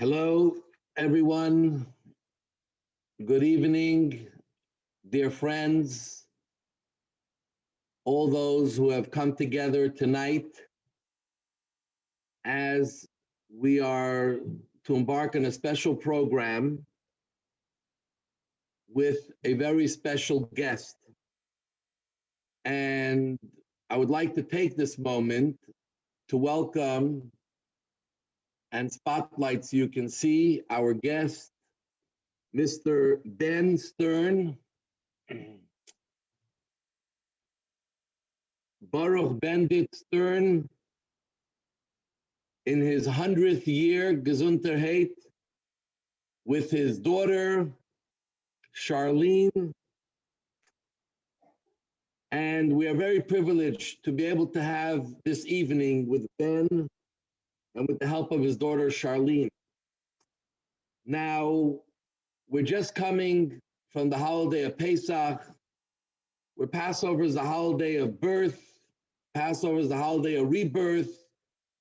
Hello, everyone. Good evening, dear friends, all those who have come together tonight as we are to embark on a special program with a very special guest. And I would like to take this moment to welcome and spotlight so you can see our guest, Mr. Ben Stern. Baruch Bendit Stern, in his 100th year, Gesundheit, with his daughter, Charlene. And we are very privileged to be able to have this evening with Ben and with the help of his daughter, Charlene. Now, we're just coming from the holiday of Pesach, where Passover is the holiday of birth, Passover is the holiday of rebirth,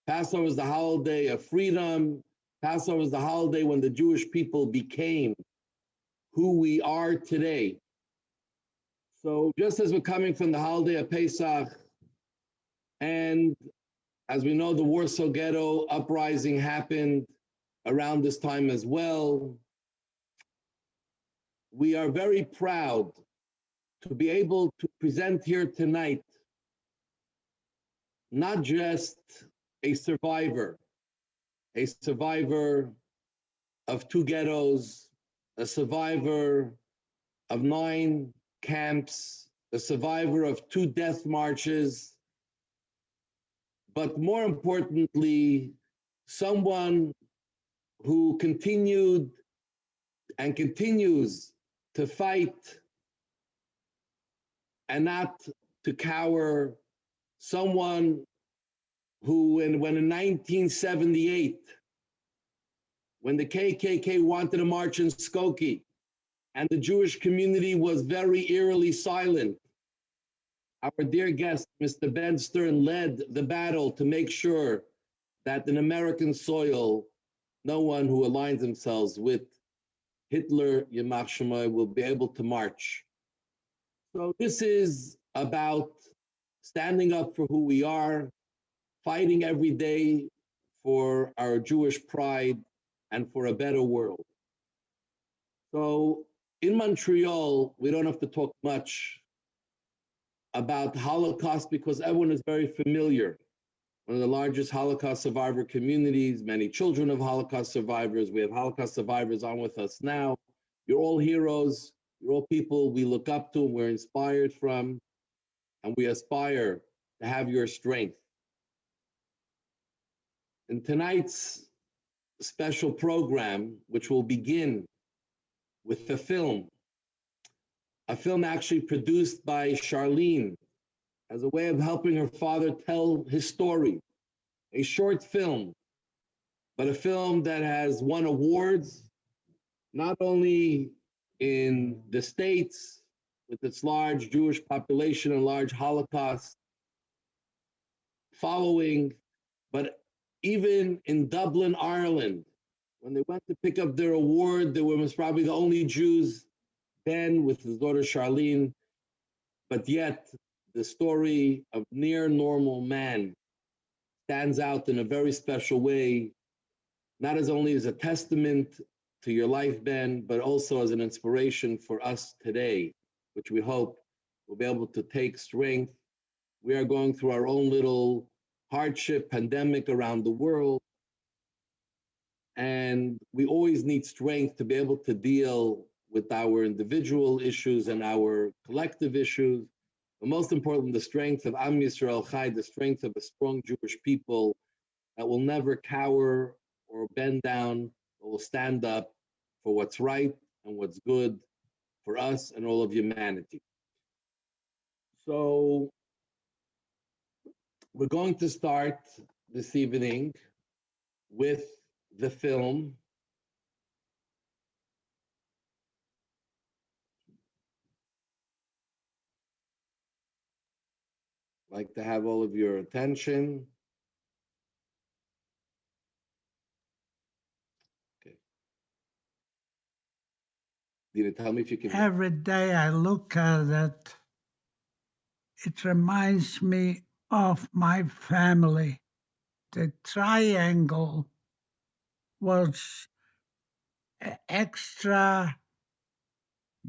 Passover is the holiday of freedom, Passover is the holiday when the Jewish people became who we are today. So just as we're coming from the holiday of Pesach, and as we know, the Warsaw Ghetto uprising happened around this time as well, we are very proud to be able to present here tonight not just a survivor of two ghettos, a survivor of 9 camps, a survivor of 2 death marches, but more importantly, someone who continued and continues to fight and not to cower, someone who, when in 1978, when the KKK wanted to march in Skokie, and the Jewish community was very eerily silent, our dear guest, Mr. Ben Stern, led the battle to make sure that in American soil, no one who aligns themselves with Hitler, Yamach Shemai, will be able to march. So this is about standing up for who we are, fighting every day for our Jewish pride and for a better world. So in Montreal, we don't have to talk much about Holocaust because everyone is very familiar. One of the largest Holocaust survivor communities, many children of Holocaust survivors. We have Holocaust survivors on with us now. You're all heroes. You're all people we look up to and we're inspired from, and we aspire to have your strength. In tonight's special program, which will begin with a film actually produced by Charlene as a way of helping her father tell his story, a short film, but a film that has won awards, not only in the States with its large Jewish population and large Holocaust following, but even in Dublin, Ireland, when they went to pick up their award, they were most probably the only Jews, Ben with his daughter Charlene, but yet the story of near normal man stands out in a very special way, not as only as a testament to your life, Ben, but also as an inspiration for us today, which we hope will be able to take strength. We are going through our own little hardship, pandemic around the world, and we always need strength to be able to deal with our individual issues and our collective issues. But most important, the strength of Am Yisrael Chai, the strength of a strong Jewish people that will never cower or bend down, but will stand up for what's right and what's good for us and all of humanity. So we're going to start this evening with the film. I'd like to have all of your attention. Dina, tell me if you can hear. Every day I look at it, it reminds me of my family. The triangle was extra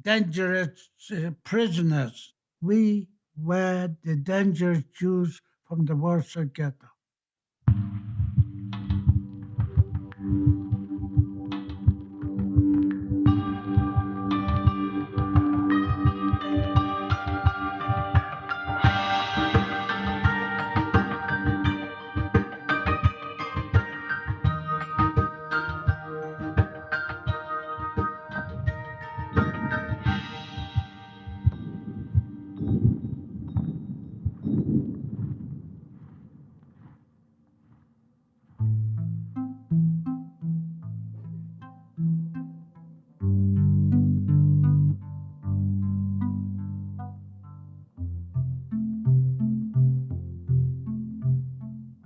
dangerous prisoners. We were the dangerous Jews from the Warsaw Ghetto.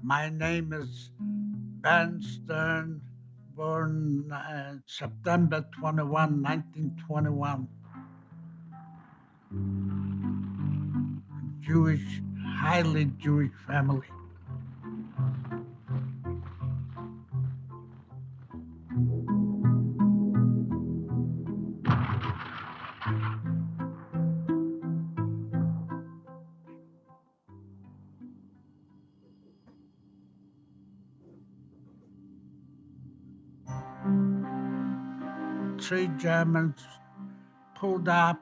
My name is Ben Stern, born September 21, 1921. Jewish, highly Jewish family. Three Germans pulled up,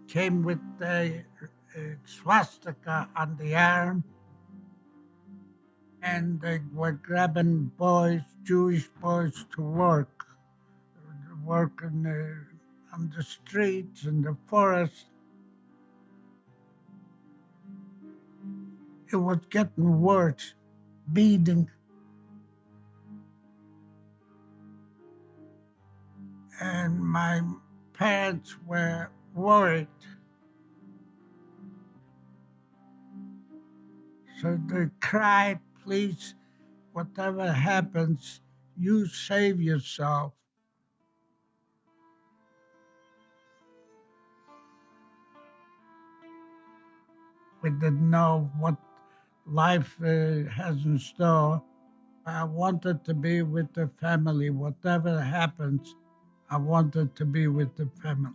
came with a swastika on the arm, and they were grabbing boys, Jewish boys, to work on the streets in the forest. It was getting worse, beating. And my parents were worried. So they cried, please, whatever happens, you save yourself. We didn't know what life has in store. I wanted to be with the family. Whatever happens, I wanted to be with the family.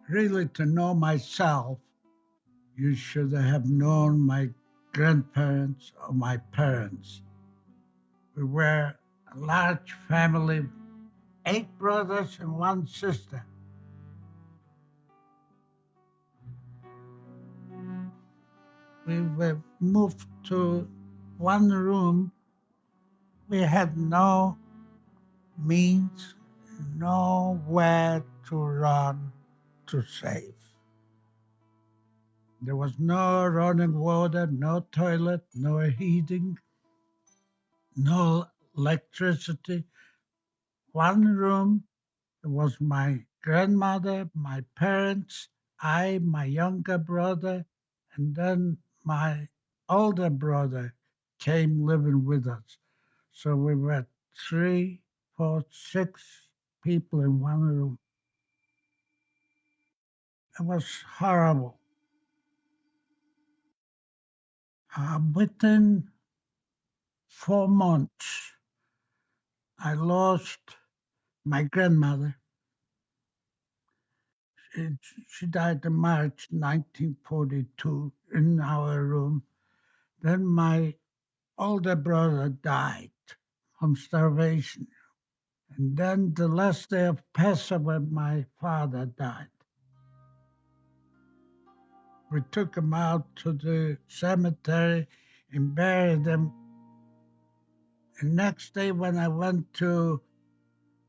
Really, to know myself, you should have known my grandparents or my parents. We were a large family, 8 brothers and 1 sister. We were moved to one room. We had no means, nowhere to run to save. There was no running water, no toilet, no heating, no electricity. One room. It was my grandmother, my parents, I, my younger brother, and then my older brother came living with us. So we were 3, 4, 6 people in one room. It was horrible. Within 4 months, I lost my grandmother. She, she died in March 1942 in our room. Then my older brother died from starvation. And then the last day of Passover, my father died. We took him out to the cemetery and buried him. And next day, when I went to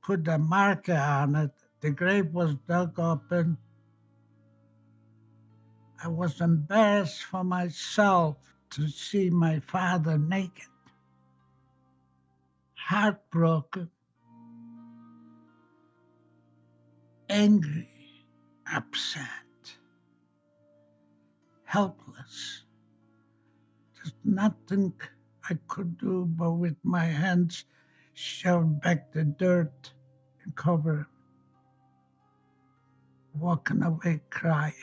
put a marker on it, the grave was dug open. I was embarrassed for myself to see my father naked, heartbroken, angry, upset, helpless. There's nothing I could do, but with my hands shoved back the dirt and cover, walking away crying.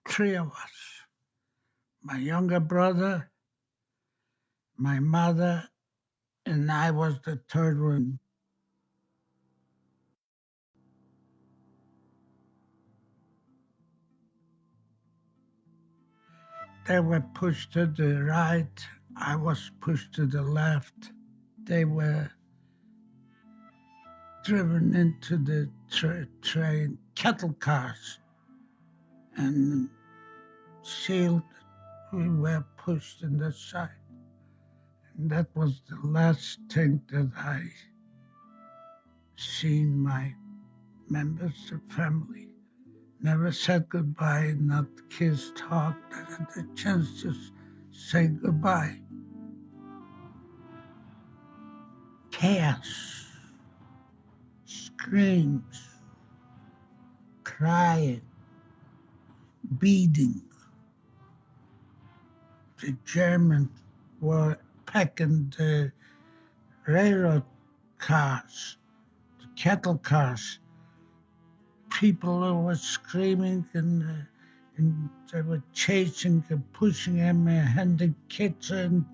Three of us, my younger brother, my mother, and I was the third one. They were pushed to the right, I was pushed to the left. They were driven into the train, cattle cars, and sealed. We were pushed in the side. And that was the last thing that I seen my members of family. Never said goodbye, not kissed, hugged, not had the chance to say goodbye. Chaos, screams, crying, beating. The Germans were packing the railroad cars, the cattle cars. People were screaming and they were chasing and pushing him and handing kids in.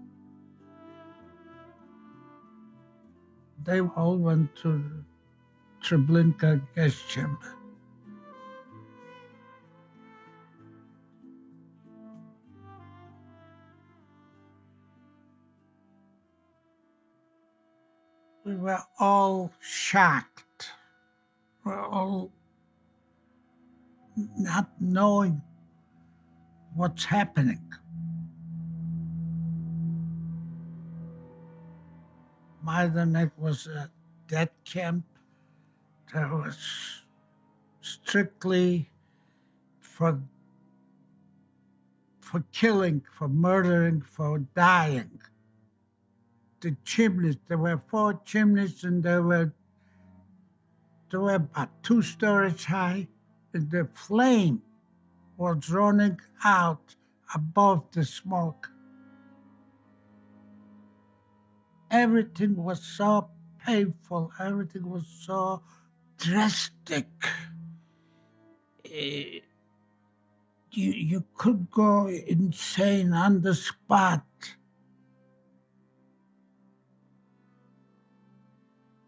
They all went to Treblinka gas chamber. We were all shocked. We were all not knowing what's happening. Majdanek was a death camp that was strictly for killing, for murdering, for dying. The chimneys, there were 4 chimneys and they were about 2 stories high, and the flame was running out above the smoke. Everything was so painful, everything was so drastic. Eh, you could go insane on the spot.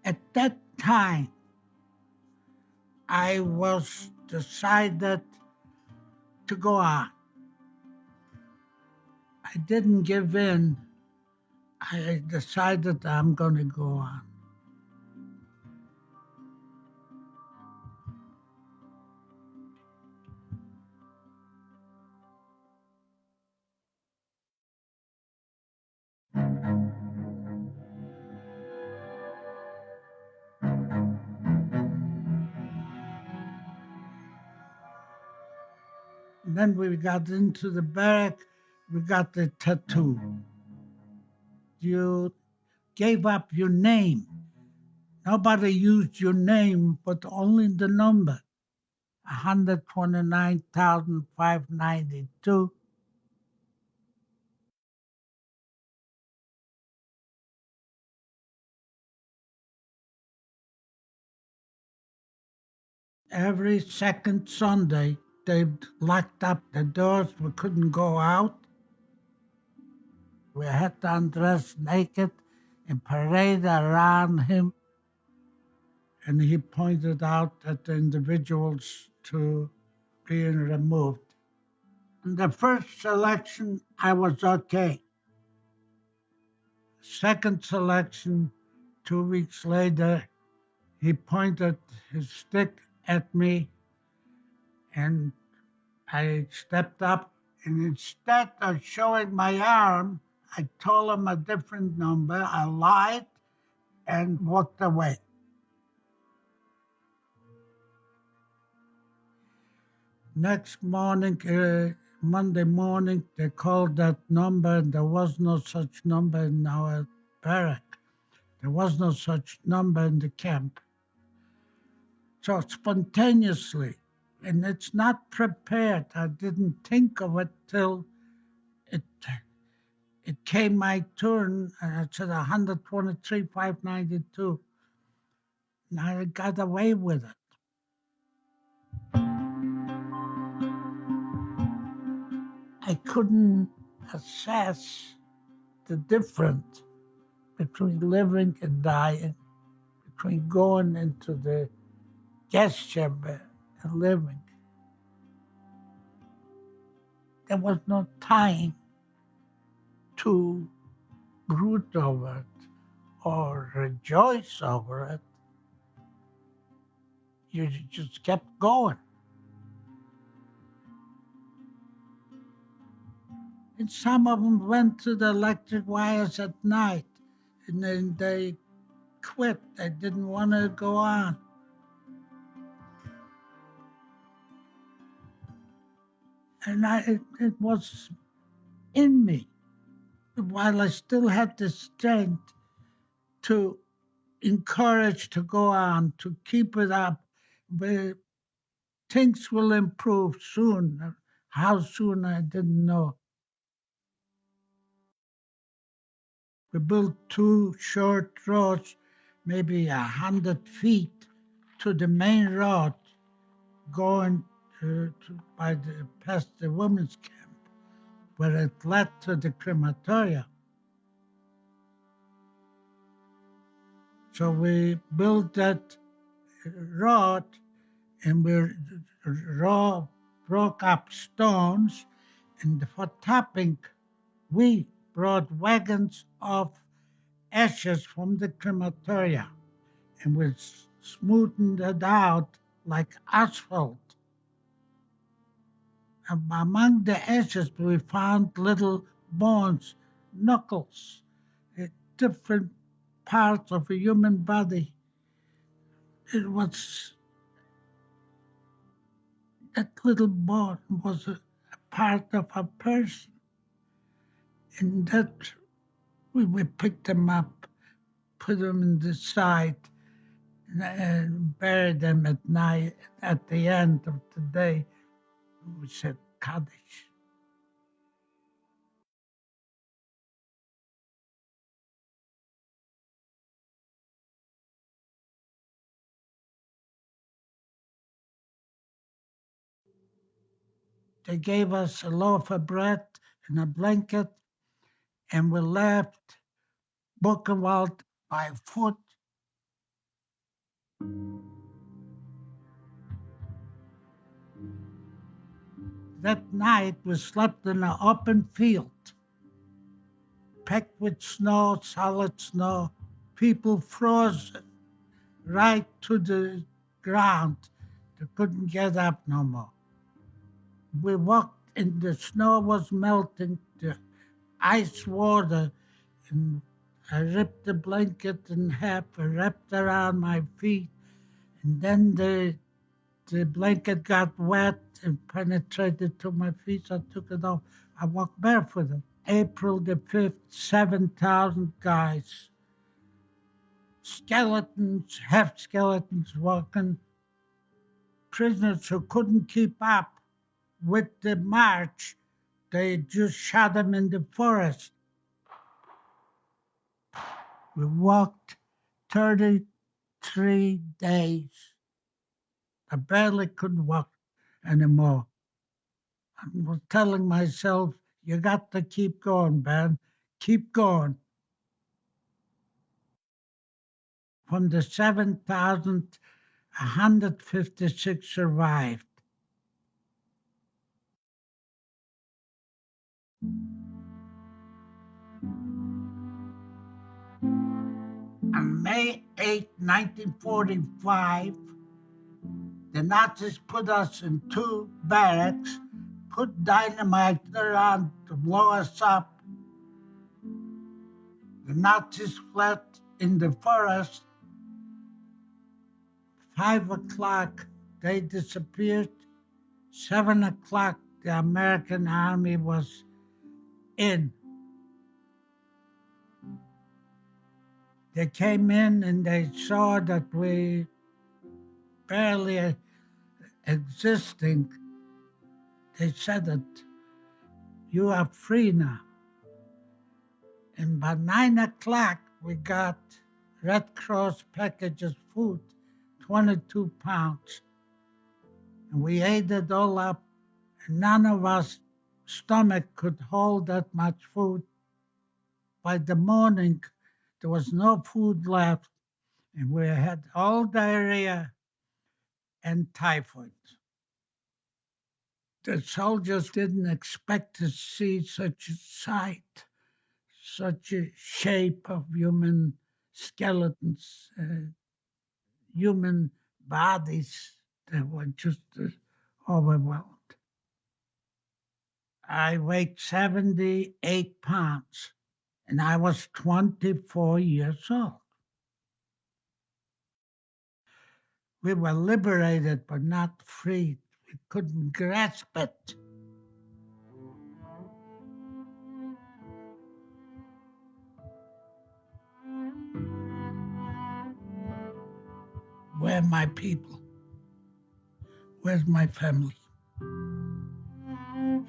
At that time, I was decided to go on. I didn't give in. I decided I'm going to go on. Then we got into the barrack, we got the tattoo. You gave up your name. Nobody used your name, but only the number 129,592. Every second Sunday, they locked up the doors. We couldn't go out. We had to undress naked and parade around him. And he pointed out at the individuals to being removed. In the first selection, I was okay. Second selection, 2 weeks later, he pointed his stick at me and I stepped up, and instead of showing my arm, I told him a different number. I lied and walked away. Next morning, Monday morning, they called that number, and there was no such number in our barrack. There was no such number in the camp. So spontaneously, and it's not prepared. I didn't think of it till it it came my turn, and I said 123, 592. And I got away with it. I couldn't assess the difference between living and dying, between going into the guest chamber and living. There was no time to brood over it or rejoice over it. You just kept going. And some of them went to the electric wires at night, and then they quit. They didn't want to go on. And it was in me. While I still had the strength to encourage to go on, to keep it up, but things will improve soon. How soon, I didn't know. We built two short roads, maybe 100 feet to the main road, going past the women's camp, where it led to the crematoria. So we built that road, and we broke up stones, and for tapping, we brought wagons of ashes from the crematoria, and we smoothed it out like asphalt. Among the ashes, we found little bones, knuckles, different parts of a human body. It was that little bone was a part of a person, and that we picked them up, put them in the side, and buried them at night. At the end of the day, we said Kaddish. They gave us a loaf of bread and a blanket, and we left Buchenwald by foot. That night we slept in an open field, packed with snow, solid snow. People froze right to the ground. They couldn't get up no more. We walked and the snow was melting, the ice water, and I ripped the blanket in half, I wrapped around my feet, and then the blanket got wet and penetrated to my feet. So I took it off. I walked barefoot. April the 5th, 7,000 guys, skeletons, half skeletons walking, prisoners who couldn't keep up with the march. They just shot them in the forest. We walked 33 days. I barely could walk anymore. I was telling myself, you got to keep going, man. Keep going. From the 7,000, 156 survived. On May 8, 1945, the Nazis put us in two barracks, put dynamite around to blow us up. The Nazis fled in the forest. 5 o'clock, they disappeared. 7 o'clock, the American army was in. They came in and they saw that we barely existing, they said that you are free now. And by 9 o'clock, we got Red Cross packages food, 22 pounds. And we ate it all up. And none of us stomach could hold that much food. By the morning, there was no food left, and we had all diarrhea and typhoid. The soldiers didn't expect to see such a sight, such a shape of human skeletons, human bodies. They were just overwhelmed. I weighed 78 pounds, and I was 24 years old. We were liberated, but not freed. We couldn't grasp it. Where are my people? Where's my family?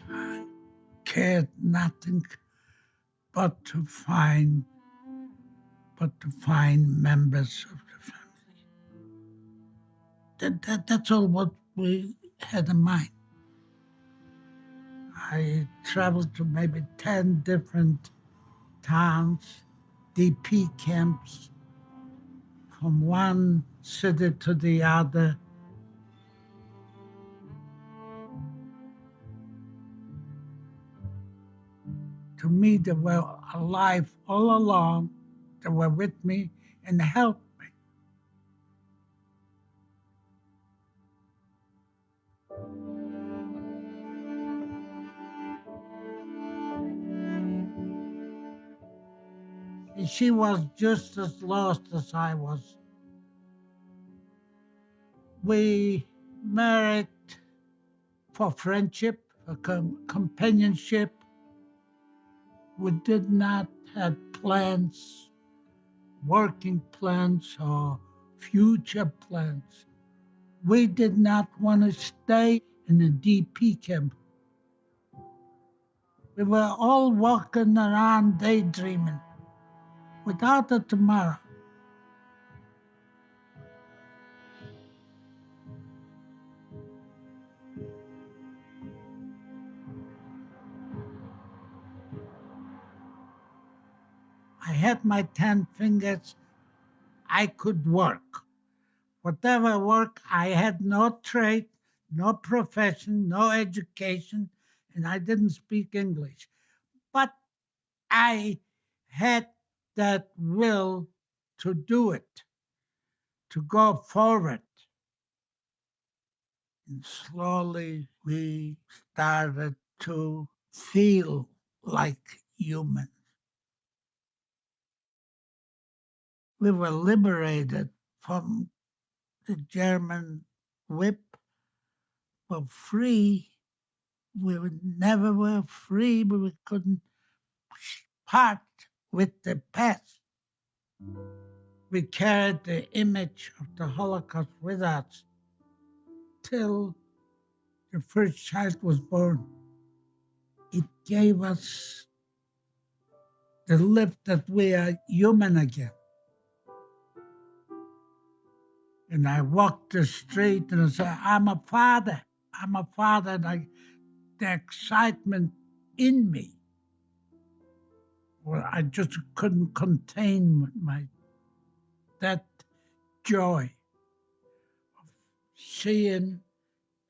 I cared nothing but to find members of the family. That's all what we had in mind. I traveled to maybe 10 different towns, DP camps, from one city to the other. To me, they were alive all along. They were with me and helped me. And she was just as lost as I was. We married for friendship, for companionship. We did not have plans, working plans or future plans. We did not want to stay in a DP camp. We were all walking around daydreaming without a tomorrow. I had my 10 fingers. I could work. Whatever work, I had no trade, no profession, no education, and I didn't speak English. But I had that will to do it, to go forward. And slowly we started to feel like humans. We were liberated from the German whip, were free. We never were free, but we couldn't part with the past. We carried the image of the Holocaust with us till the first child was born. It gave us the lift that we are human again. And I walked the street and I said, I'm a father. I'm a father. And the excitement in me, well, I just couldn't contain that joy of seeing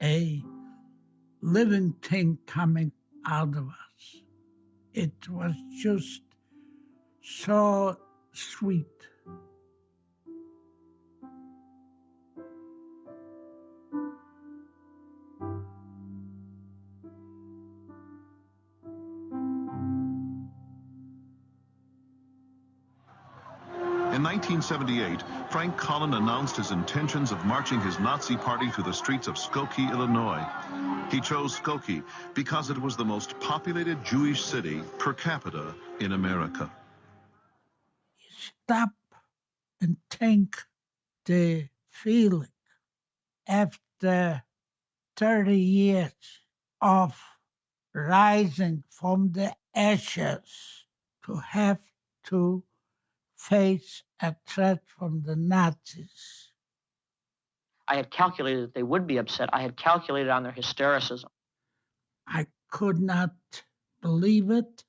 a living thing coming out of us. It was just so sweet. In 1978, Frank Collin announced his intentions of marching his Nazi party through the streets of Skokie, Illinois. He chose Skokie because it was the most populated Jewish city per capita in America. Stop and think the feeling After 30 years of rising from the ashes, to have to face a threat from the Nazis. I had calculated that they would be upset. I had calculated on their hystericism. I could not believe it,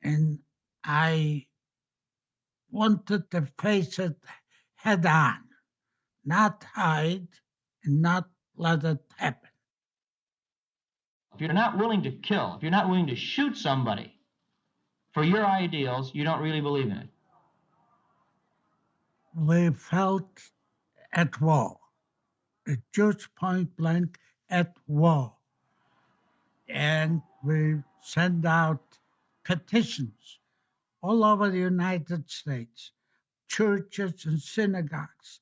and I wanted to face it head on, not hide and not let it happen. If you're not willing to kill, if you're not willing to shoot somebody for your ideals, you don't really believe in it. We felt at war, just point blank at war. And we sent out petitions all over the United States, churches and synagogues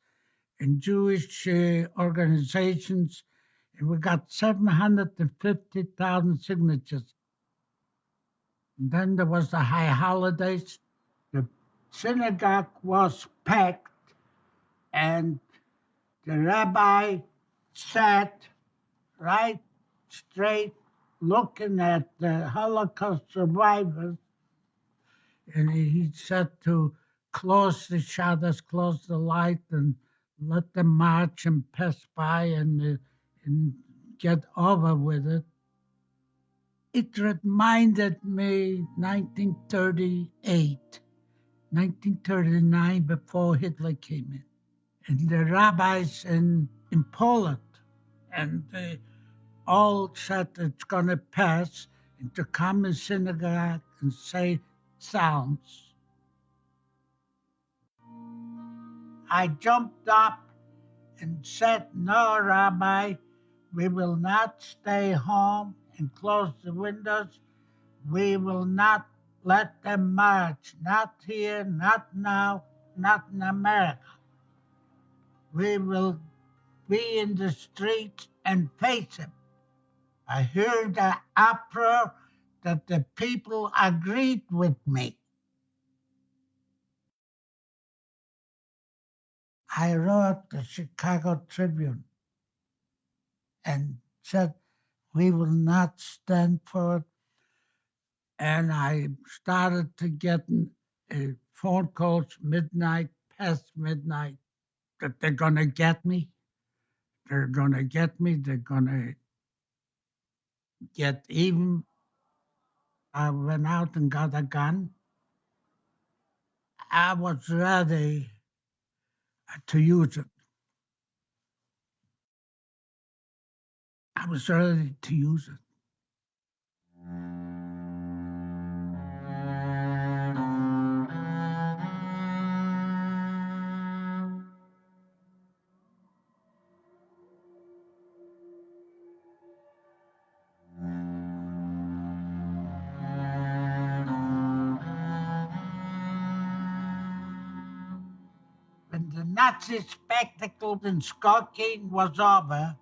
and Jewish organizations, and we got 750,000 signatures. And then there was the high holidays. The synagogue was packed, and the rabbi sat right straight looking at the Holocaust survivors, and he said to close the shutters, close the light, and let them march and pass by and get over with it. It reminded me 1938, 1939, before Hitler came in, and the rabbis in Poland, and they all said it's going to pass, and to come in synagogue and say psalms. I jumped up and said, "No, Rabbi, we will not stay home and close the windows. We will not let them march, not here, not now, not in America. We will be in the streets and face him." I heard the uproar that the people agreed with me. I wrote the Chicago Tribune and said, we will not stand for it. And I started to get phone calls midnight, past midnight, that they're going to get me. They're going to get me. They're going to get even. I went out and got a gun. I was ready to use it. I was ready to use it. When the Nazi spectacle in Skokie was over,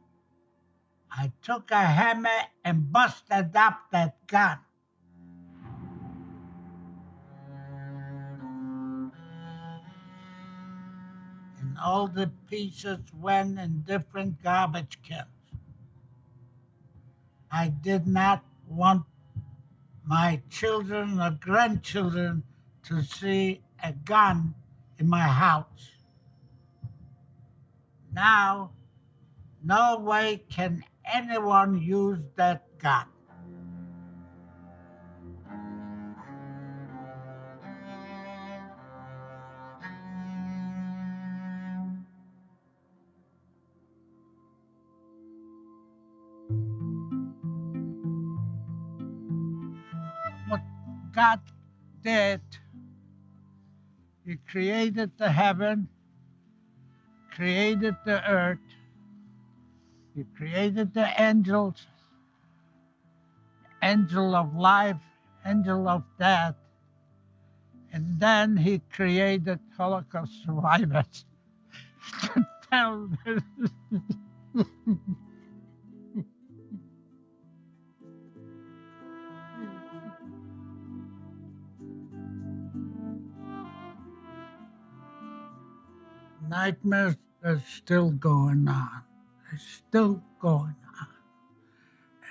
I took a hammer and busted up that gun. And all the pieces went in different garbage cans. I did not want my children or grandchildren to see a gun in my house. Now, no way can anyone use that gun. What God did, He created the heaven, created the earth, He created the angels, angel of life, angel of death, and then He created Holocaust survivors to tell them. Nightmares are still going on. is still going on.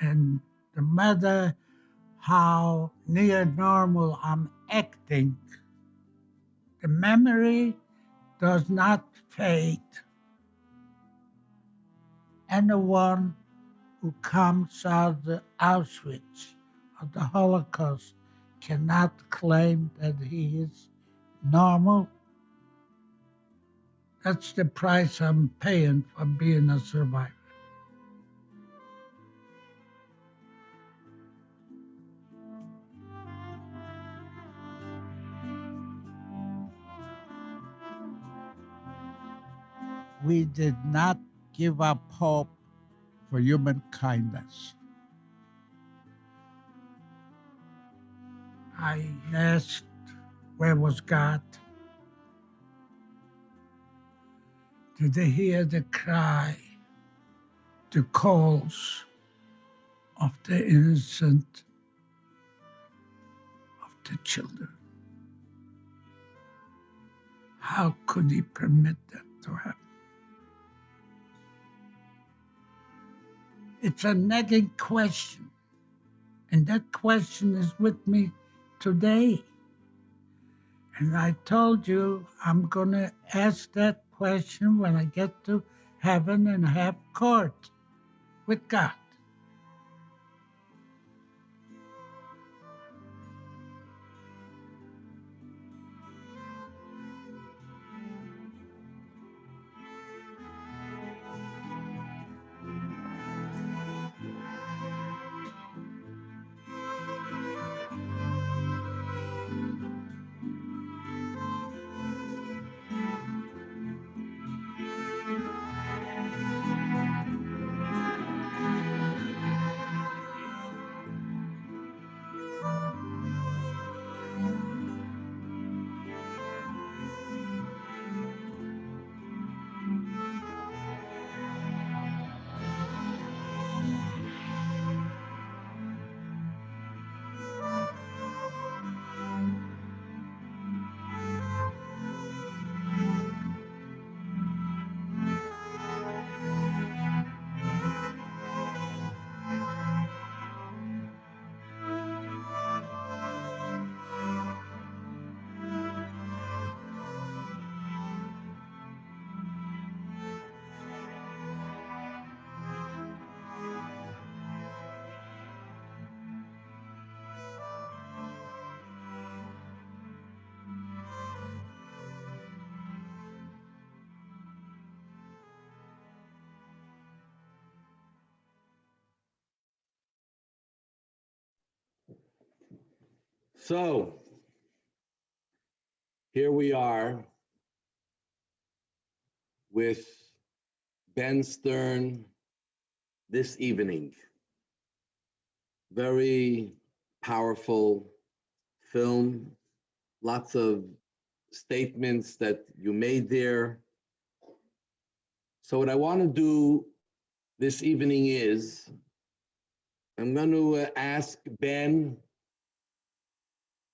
And no matter how near normal I'm acting, the memory does not fade. Anyone who comes out of the Auschwitz or the Holocaust cannot claim that he is normal. That's the price I'm paying for being a survivor. We did not give up hope for human kindness. I asked, where was God? Did they hear the cry, the calls of the innocent, of the children? How could he permit that to happen? It's a nagging question, and that question is with me today. And I told you I'm going to ask that question when I get to heaven and have court with God. So here we are with Ben Stern this evening. Very powerful film, lots of statements that you made there. So what I want to do this evening is I'm going to ask Ben,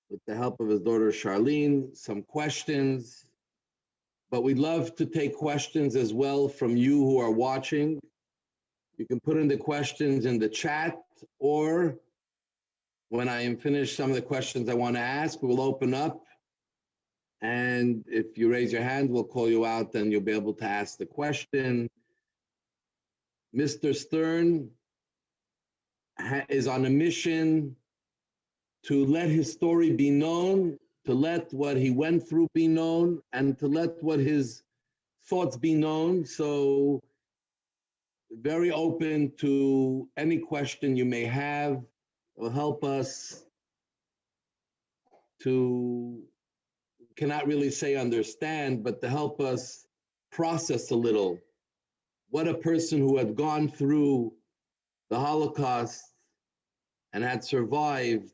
with the help of his daughter Charlene, some questions, but we'd love to take questions as well from you who are watching. You can put in the questions in the chat, or when I am finished some of the questions I want to ask, we'll open up. And if you raise your hand, we'll call you out and you'll be able to ask the question. Mr. Stern is on a mission to let his story be known, to let what he went through be known, and to let what his thoughts be known. So very open to any question you may have. It will help us to, cannot really say understand, but to help us process a little what a person who had gone through the Holocaust and had survived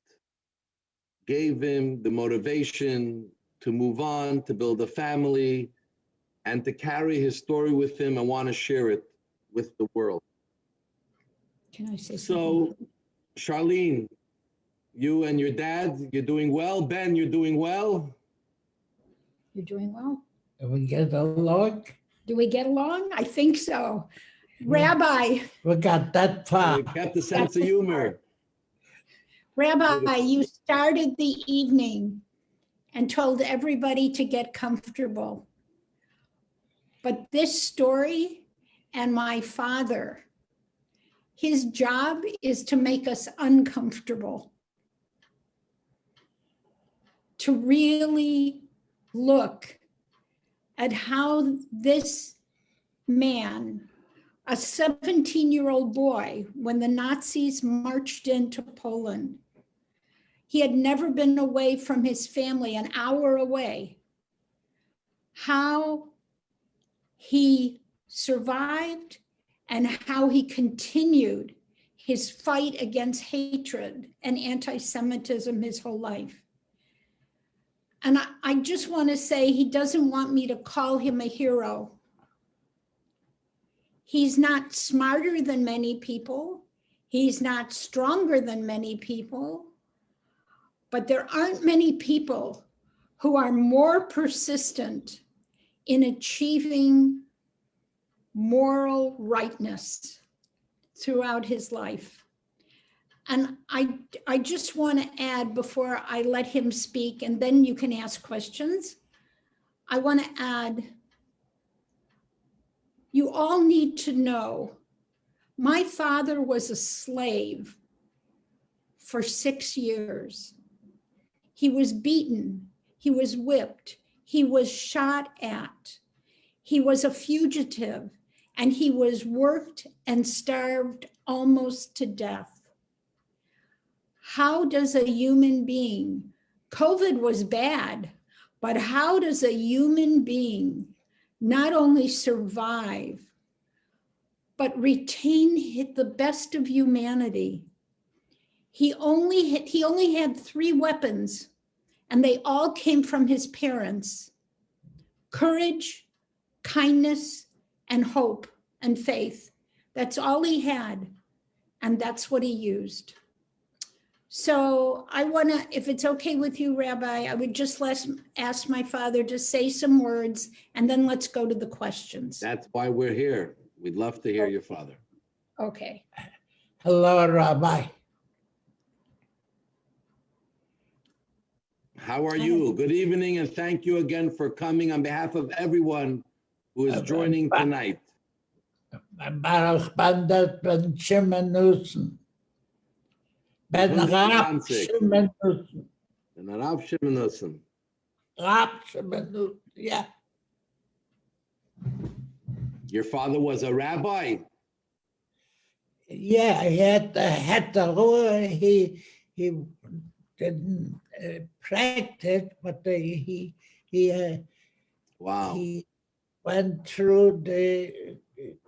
gave him the motivation to move on, to build a family, and to carry his story with him and want to share it with the world. Can I say something? So, Charlene, you and your dad, you're doing well. Ben, you're doing well. You're doing well? Do we get along? Do we get along? I think so. Rabbi, We got that far. We kept the sense of humor. Rabbi, you started the evening and told everybody to get comfortable. But this story and my father, his job is to make us uncomfortable. To really look at how this man, a 17-year-old boy, when the Nazis marched into Poland, he had never been away from his family, an hour away, how he survived and how he continued his fight against hatred and anti-Semitism his whole life. And I just want to say, he doesn't want me to call him a hero. He's not smarter than many people. He's not stronger than many people. But there aren't many people who are more persistent in achieving moral rightness throughout his life. And I just want to add, before I let him speak, and then you can ask questions, I want to add, you all need to know, my father was a slave for 6 years. He was beaten, he was whipped, he was shot at, he was a fugitive, and he was worked and starved almost to death. How does a human being, COVID was bad, but how does a human being not only survive, but retain the best of humanity? He only had 3 weapons, and they all came from his parents: courage, kindness, and hope and faith. That's all he had, and that's what he used. So I want to, if it's okay with you, Rabbi, I would just ask my father to say some words, and then let's go to the questions. That's why we're here. We'd love to hear your father. Okay. Hello, Rabbi. How are you? Good evening, and thank you again for coming on behalf of everyone who is joining tonight. Baruch Bandat Ben Shimenusen. Ben Rab 120. Shimenusen. And Rav Shimenusen. Rab Shimenusen, yeah. Your father was a rabbi. Yeah, he had the rule. He didn't practice, but he Wow. he went through the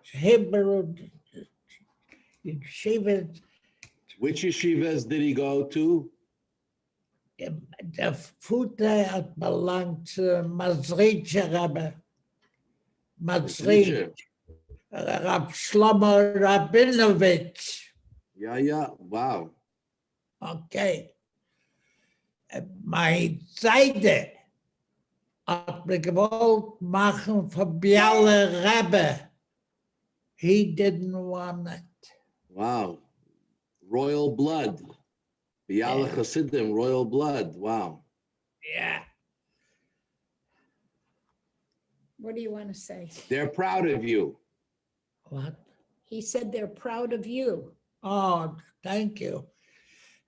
Hebrew yeshivas. Which yeshivas did he go to? The food there belonged to Mazritch Rebbe. Mazritch. Rab Shlomo Rabinovich. Yeah. Wow. Okay. Mijn Seite hat mir gewollt machen für Biale Rebbe. He didn't want it. Wow. Royal blood. Biala Yeah. Chassidim, royal blood. Wow. Yeah. What do you want to say? They're proud of you. What? He said they're proud of you. Oh, thank you.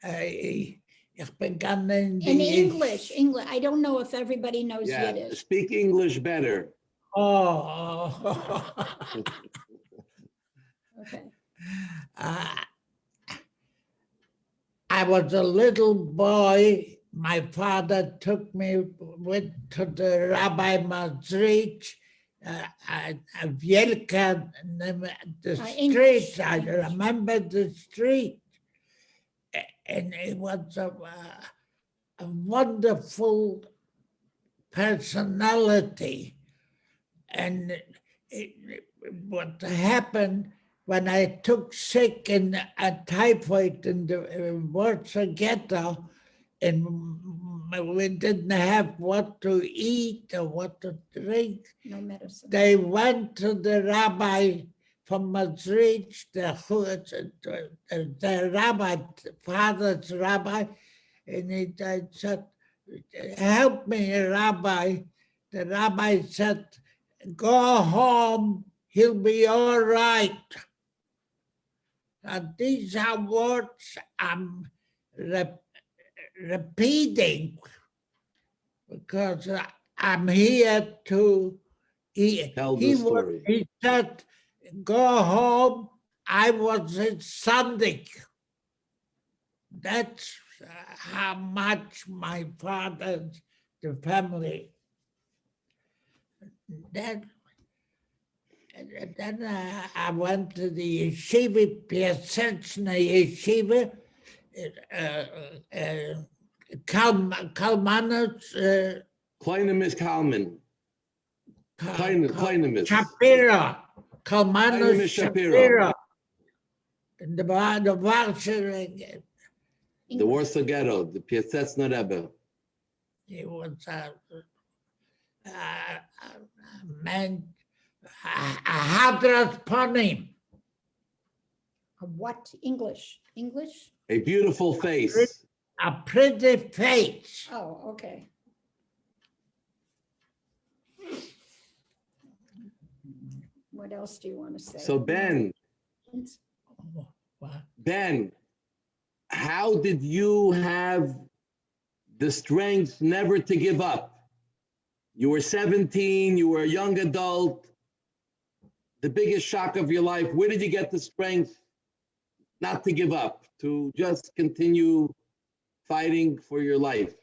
Ich bin gerne in In die... English. I don't know if everybody knows Yeah. Yiddish. Speak English better. Oh. Okay. I was a little boy. My father took me to the Rabbi Mazritch, Vielka, the English. street. I remember the street. And it was a wonderful personality. And what happened when I took sick in a typhoid in the Warsaw Ghetto, and we didn't have what to eat or what to drink, No medicine. they went to the rabbi from Madrid, the rabbi, father's rabbi, and he said, help me, Rabbi. The rabbi said, go home, he'll be all right. And these are words I'm repeating because I'm here to Tell the story. He said, go home. I was in Sunday. That's how much my father's, the family. Then I went to the yeshiva, Piaseczna yeshiva, Kalmanus. Kleinimus Kalman. Kleinimus. Shapiro. Kleinimus Kalmanus Shapiro. Shapiro. The Warsaw. The Warsaw Ghetto, the Piaseczna Rebbe. He was a man, a hadrat panim. What? English? English? A beautiful face. A pretty face. Oh, okay. What else do you want to say? So Ben, how did you have the strength never to give up? You were 17, you were a young adult, the biggest shock of your life. Where did you get the strength not to give up, to just continue fighting for your life?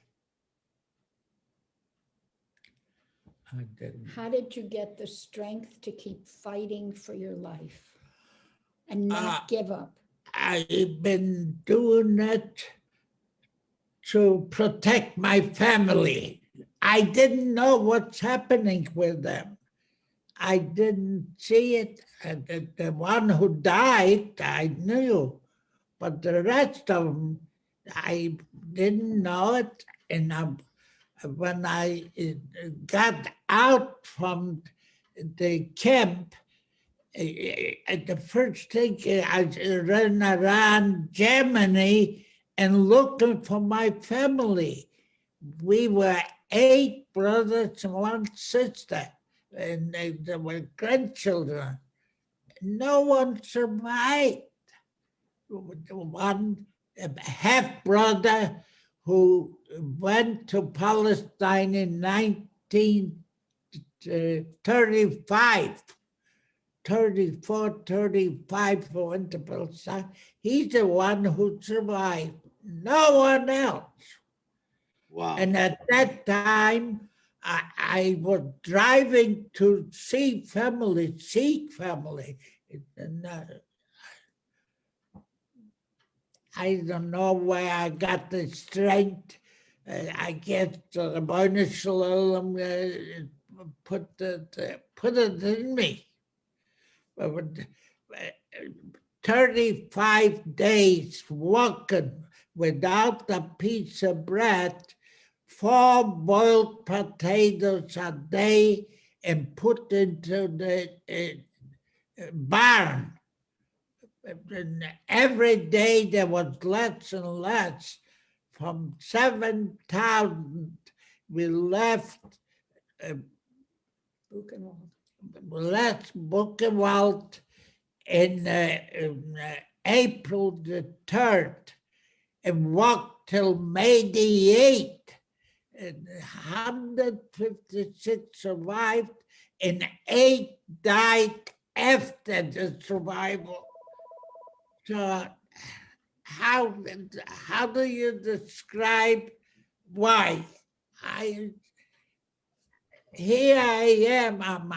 How did you get the strength to keep fighting for your life and not give up? I've been doing it to protect my family. I didn't know what's happening with them. I didn't see it. The one who died, I knew, but the rest of them, I didn't know it. And when I got out from the camp, the first thing I ran around Germany and looking for my family. We were 8 brothers and 1 sister, and there were grandchildren. No one survived. One half brother who went to Palestine in 1935. 34, 35 went to Palestine. He's the one who survived. No one else. Wow. And at that time, I was driving to see family, Sikh family. And, I don't know where I got the strength. I guess the Rabbeinu Shalom put it in me. But 35 days walking without a piece of bread, 4 boiled potatoes a day, and put into the barn. And every day there was less and less. From 7,000, we left Buchenwald in April the 3rd and walked till May the 8th. And 156 survived and 8 died after the survival. So how do you describe why? Here I am, I'm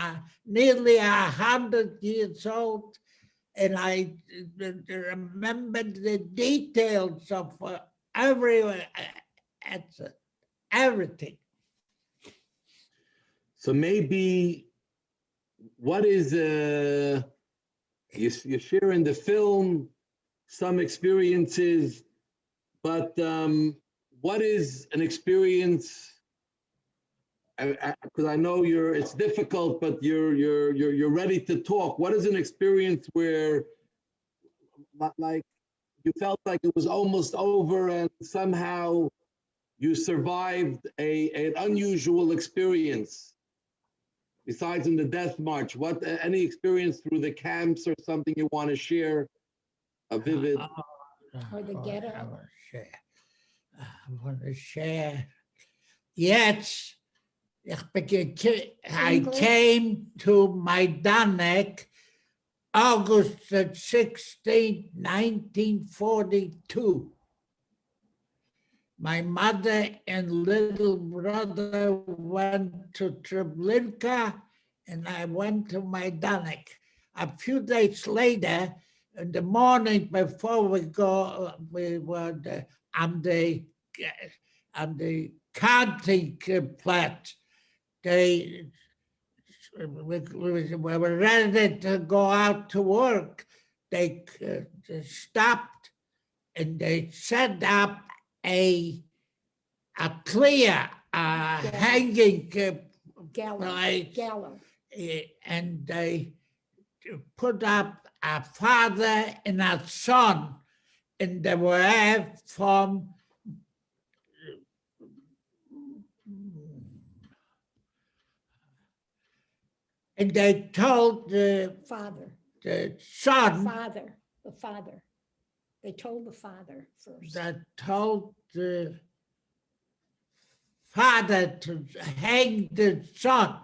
nearly 100 years old, and I remember the details of everything. So maybe what is you share in the film some experiences, but what is an experience because I know it's difficult, but you're ready to talk. What is an experience where, like, you felt like it was almost over and somehow you survived an unusual experience? Besides in the Death March, any experience through the camps or something you want to share? A vivid. Or the ghetto. I want to share. Yes, I came to Majdanek August the 16th, 1942. My mother and little brother went to Treblinka, and I went to Majdanek. A few days later, in the morning before we go, we were on the counting plant. We were ready to go out to work. They stopped and they set up a clear hanging Gallows. And they put up a father and a son, and they were from and they told the Father. the son The father. They told the father first. that told the father to hang the son.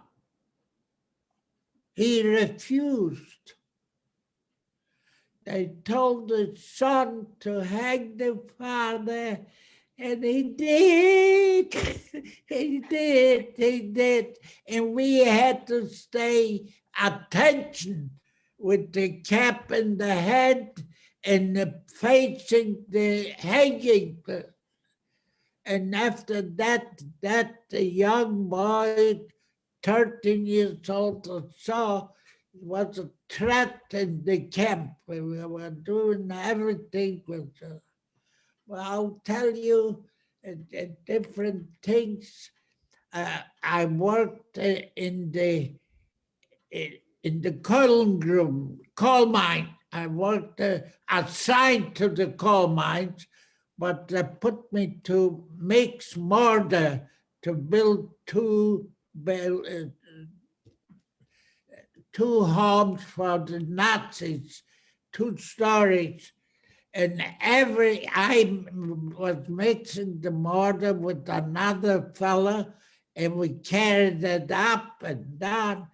He refused. They told the son to hang the father, and he did. He did. And we had to stay attention with the cap in the head and facing the hanging. And after that young boy, 13 years old or so, was a threat in the camp. We were doing everything with, well, I'll tell you different things. I worked in the coal mine. I worked assigned to the coal mines, but they put me to mix mortar to build two homes for the Nazis, 2 stories. And I was mixing the mortar with another fella, and we carried it up and down.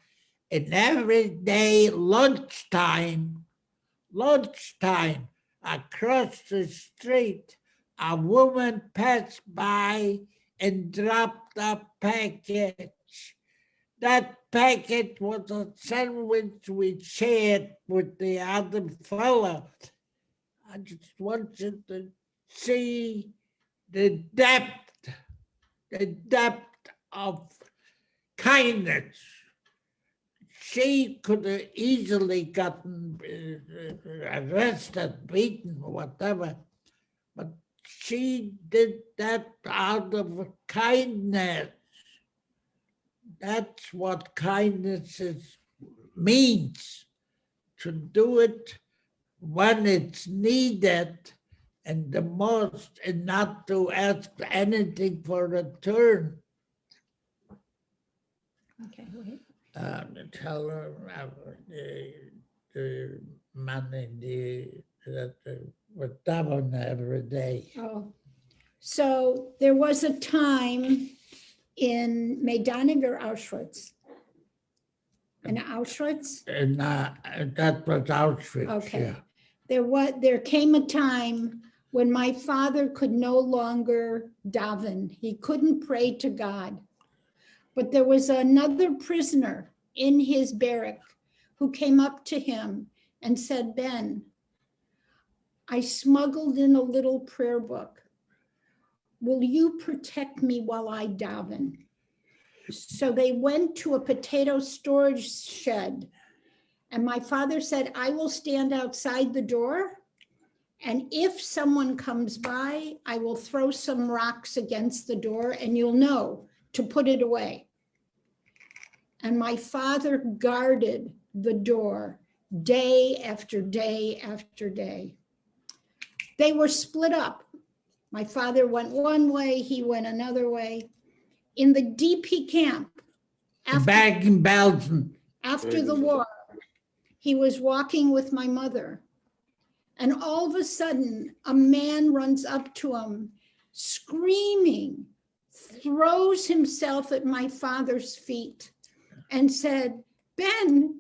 And every day, lunchtime, across the street, a woman passed by and dropped a package. That packet was a sandwich we shared with the other fella. I just want you to see the depth of kindness. She could have easily gotten arrested, beaten, or whatever, but she did that out of kindness. That's what kindness means, to do it when it's needed and the most, and not to ask anything for return. Okay, wait. Tell her the man that was down every day. Oh, so there was a time in Majdanek or Auschwitz? In Auschwitz? And that was Auschwitz. Okay. Yeah. There came a time when my father could no longer daven. He couldn't pray to God. But there was another prisoner in his barrack who came up to him and said, Ben, I smuggled in a little prayer book. Will you protect me while I daven? So they went to a potato storage shed. And my father said, I will stand outside the door. And if someone comes by, I will throw some rocks against the door and you'll know to put it away. and my father guarded the door day after day after day. They were split up. My father went one way, he went another way. In the DP camp, Back in Belgium. after the war, he was walking with my mother. And all of a sudden, a man runs up to him, screaming, throws himself at my father's feet and said, Ben,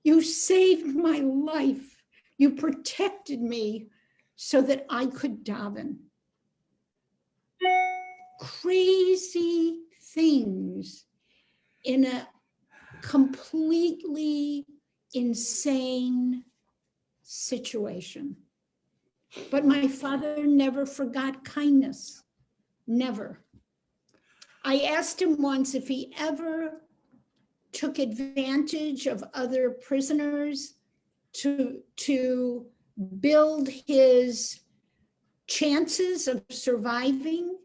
you saved my life. You protected me so that I could daven. Crazy things in a completely insane situation. But my father never forgot kindness, never. I asked him once if he ever took advantage of other prisoners to build his chances of surviving.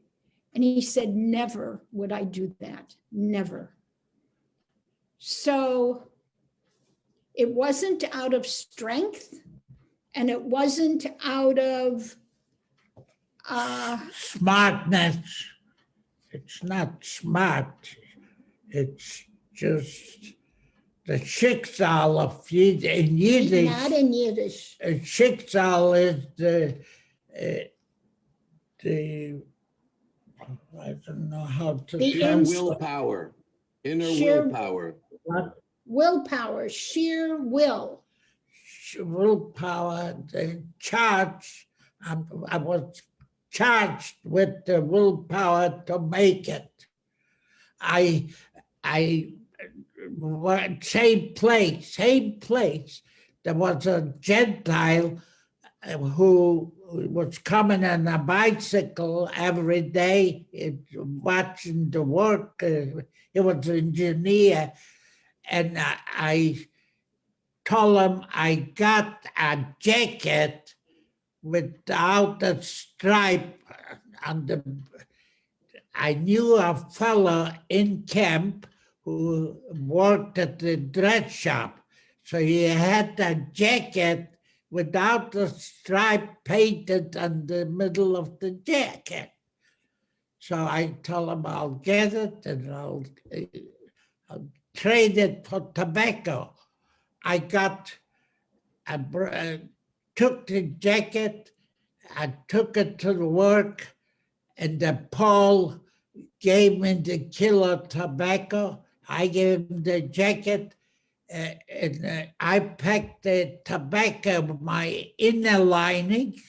And he said, never would I do that, never. So it wasn't out of strength, and it wasn't out of smartness. It's not smart. It's just the Schicksal of in Yiddish. not in Yiddish. Schicksal is the I don't know how to The Sheer ins- willpower, inner Sheer- willpower. Willpower, sheer will. willpower, the charge. I was charged with the willpower to make it. Same place. There was a Gentile who was coming on a bicycle every day, watching the work. He was an engineer, and I told him I got a jacket without a stripe on the. I knew a fellow in camp who worked at the dress shop. So he had a jacket without a stripe painted on the middle of the jacket. So I told him I'll get it and I'll trade it for tobacco. I took the jacket, I took it to the work, and the Paul gave me the kilo tobacco. I gave him the jacket, and I packed the tobacco with my inner lining.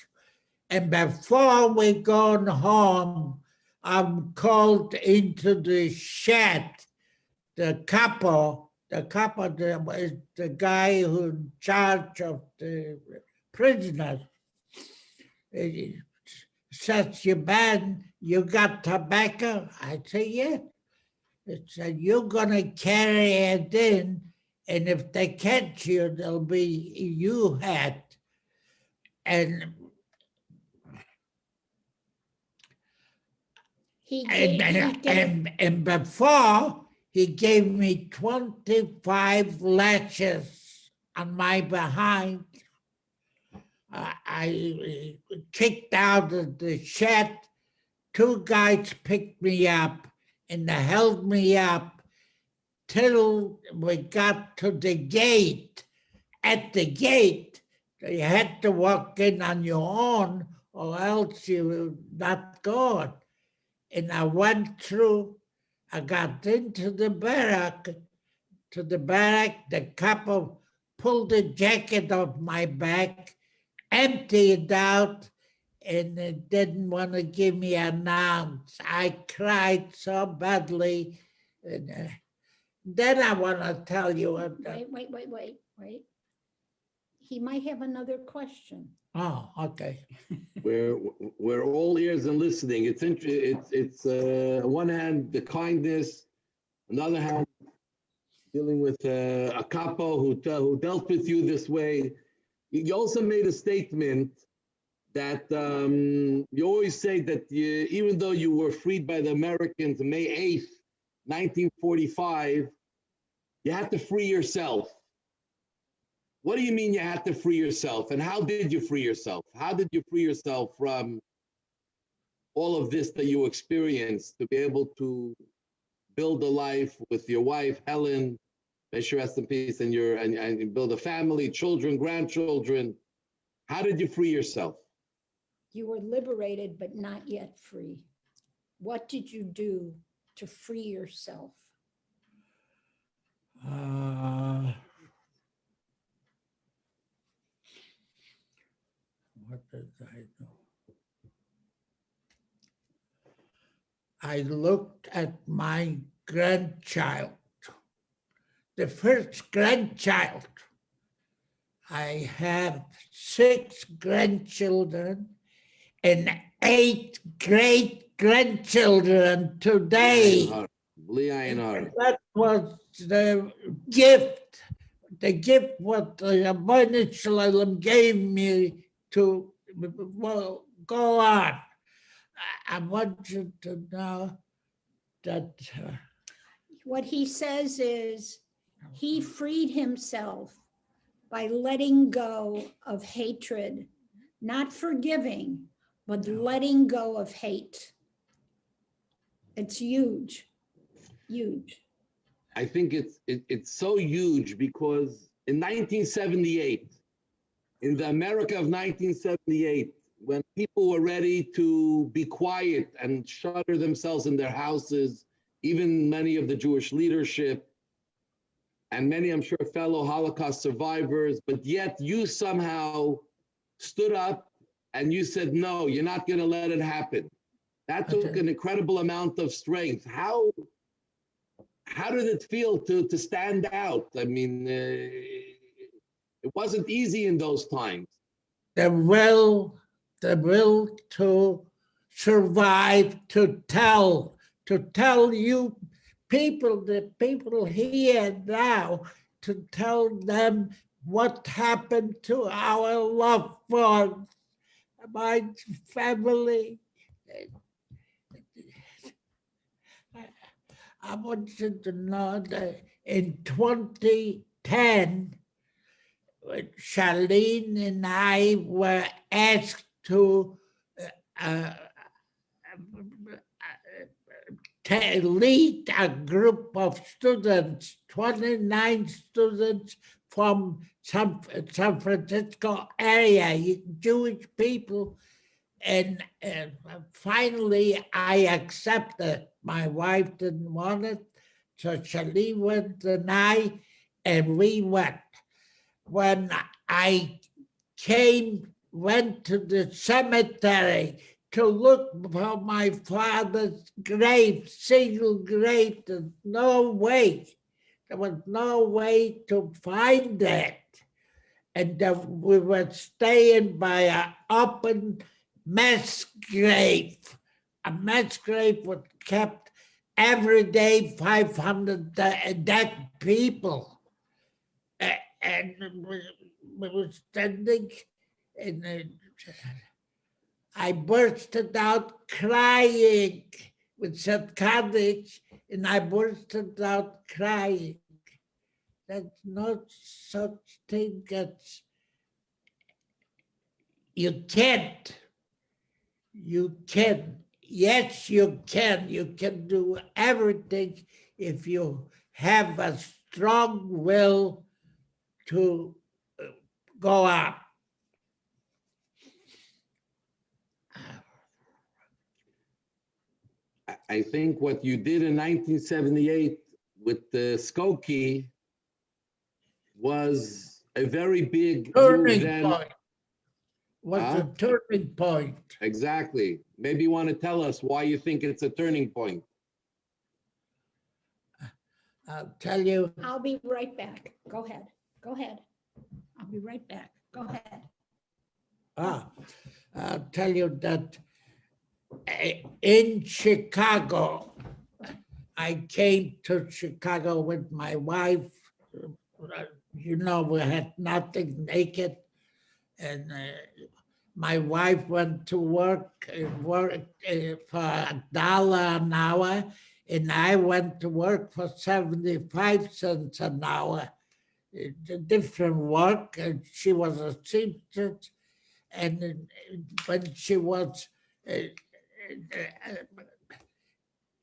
And before we gone home, I'm called into the shed. The capo is the guy who's in charge of the prisoners. He says, Chabad, you got tobacco? I say, yeah. It said, you're gonna carry it in, and if they catch you, they'll be you had. And and before, he gave me 25 lashes on my behind. I kicked out of the shed. 2 guys picked me up and they held me up till we got to the gate. At the gate, you had to walk in on your own or else you would not go. And I went through, I got into the barrack. The couple pulled the jacket off my back, emptied it out, and they didn't want to give me an ounce. I cried so badly. And then I want to tell you. Wait. He might have another question. Oh, okay. We're all ears and listening. It's on one hand the kindness, on the other hand dealing with a capo who dealt with you this way. You also made a statement that you always say that even though you were freed by the Americans May 8th, 1945, you had to free yourself. What do you mean you had to free yourself? And how did you free yourself? How did you free yourself from all of this that you experienced to be able to build a life with your wife, Helen, may she rest in peace, and build a family, children, grandchildren? How did you free yourself? You were liberated, but not yet free. What did you do to free yourself? What did I do? I looked at my grandchild, the first grandchild. I have 6 grandchildren and 8 great-grandchildren today. That was the gift. The gift what the Rabbeinu Shalom gave me to go on. I want you to know that. What he says is he freed himself by letting go of hatred, not forgiving, but letting go of hate. It's huge, huge. I think it's so huge because in 1978, in the America of 1978, when people were ready to be quiet and shutter themselves in their houses, even many of the Jewish leadership and many, I'm sure, fellow Holocaust survivors, but yet you somehow stood up and you said, no, you're not going to let it happen. That took an incredible amount of strength. How did it feel to stand out? I mean, it wasn't easy in those times. The will to survive, to tell you people, the people here now, to tell them what happened to our loved ones, my family. I want you to know that in 2010, Charlene and I were asked to lead a group of students, 29 students from San Francisco area, Jewish people. And finally, I accepted. My wife didn't want it, so Charlene went and and we went. When I went to the cemetery to look for my father's grave, single grave, there was no way to find it. And we were staying by an open mass grave. A mass grave was kept every day, 500 dead people. And we were standing, and I bursted out crying. We said Kaddish, and I bursted out crying. There's no such thing as you can't. You can. Yes, you can. You can do everything if you have a strong will to go on. I think what you did in 1978 with the Skokie was a very big turning then. point. Was a turning point. Exactly. Maybe you want to tell us why you think it's a turning point. I'll tell you. I'll be right back. Go ahead. Go ahead. I'll be right back. Go ahead. I'll tell you that in Chicago, I came to Chicago with my wife. You know, we had nothing, naked. And my wife went to work for $1 an hour. and I went to work for 75 cents an hour. It's a different work, and she was a seamstress, and when she was,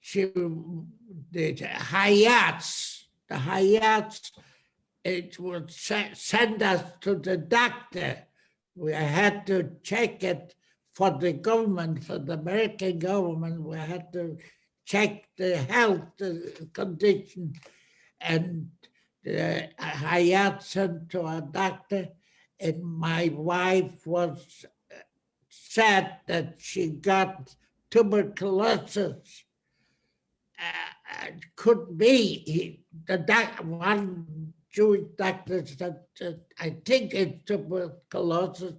she, the Hayats, it would send us to the doctor. We had to check it for the government, for the American government. We had to check the health condition, and the Hayat sent to a doctor, and my wife was said that she got tuberculosis. Could be. One Jewish doctor said, I think it's tuberculosis.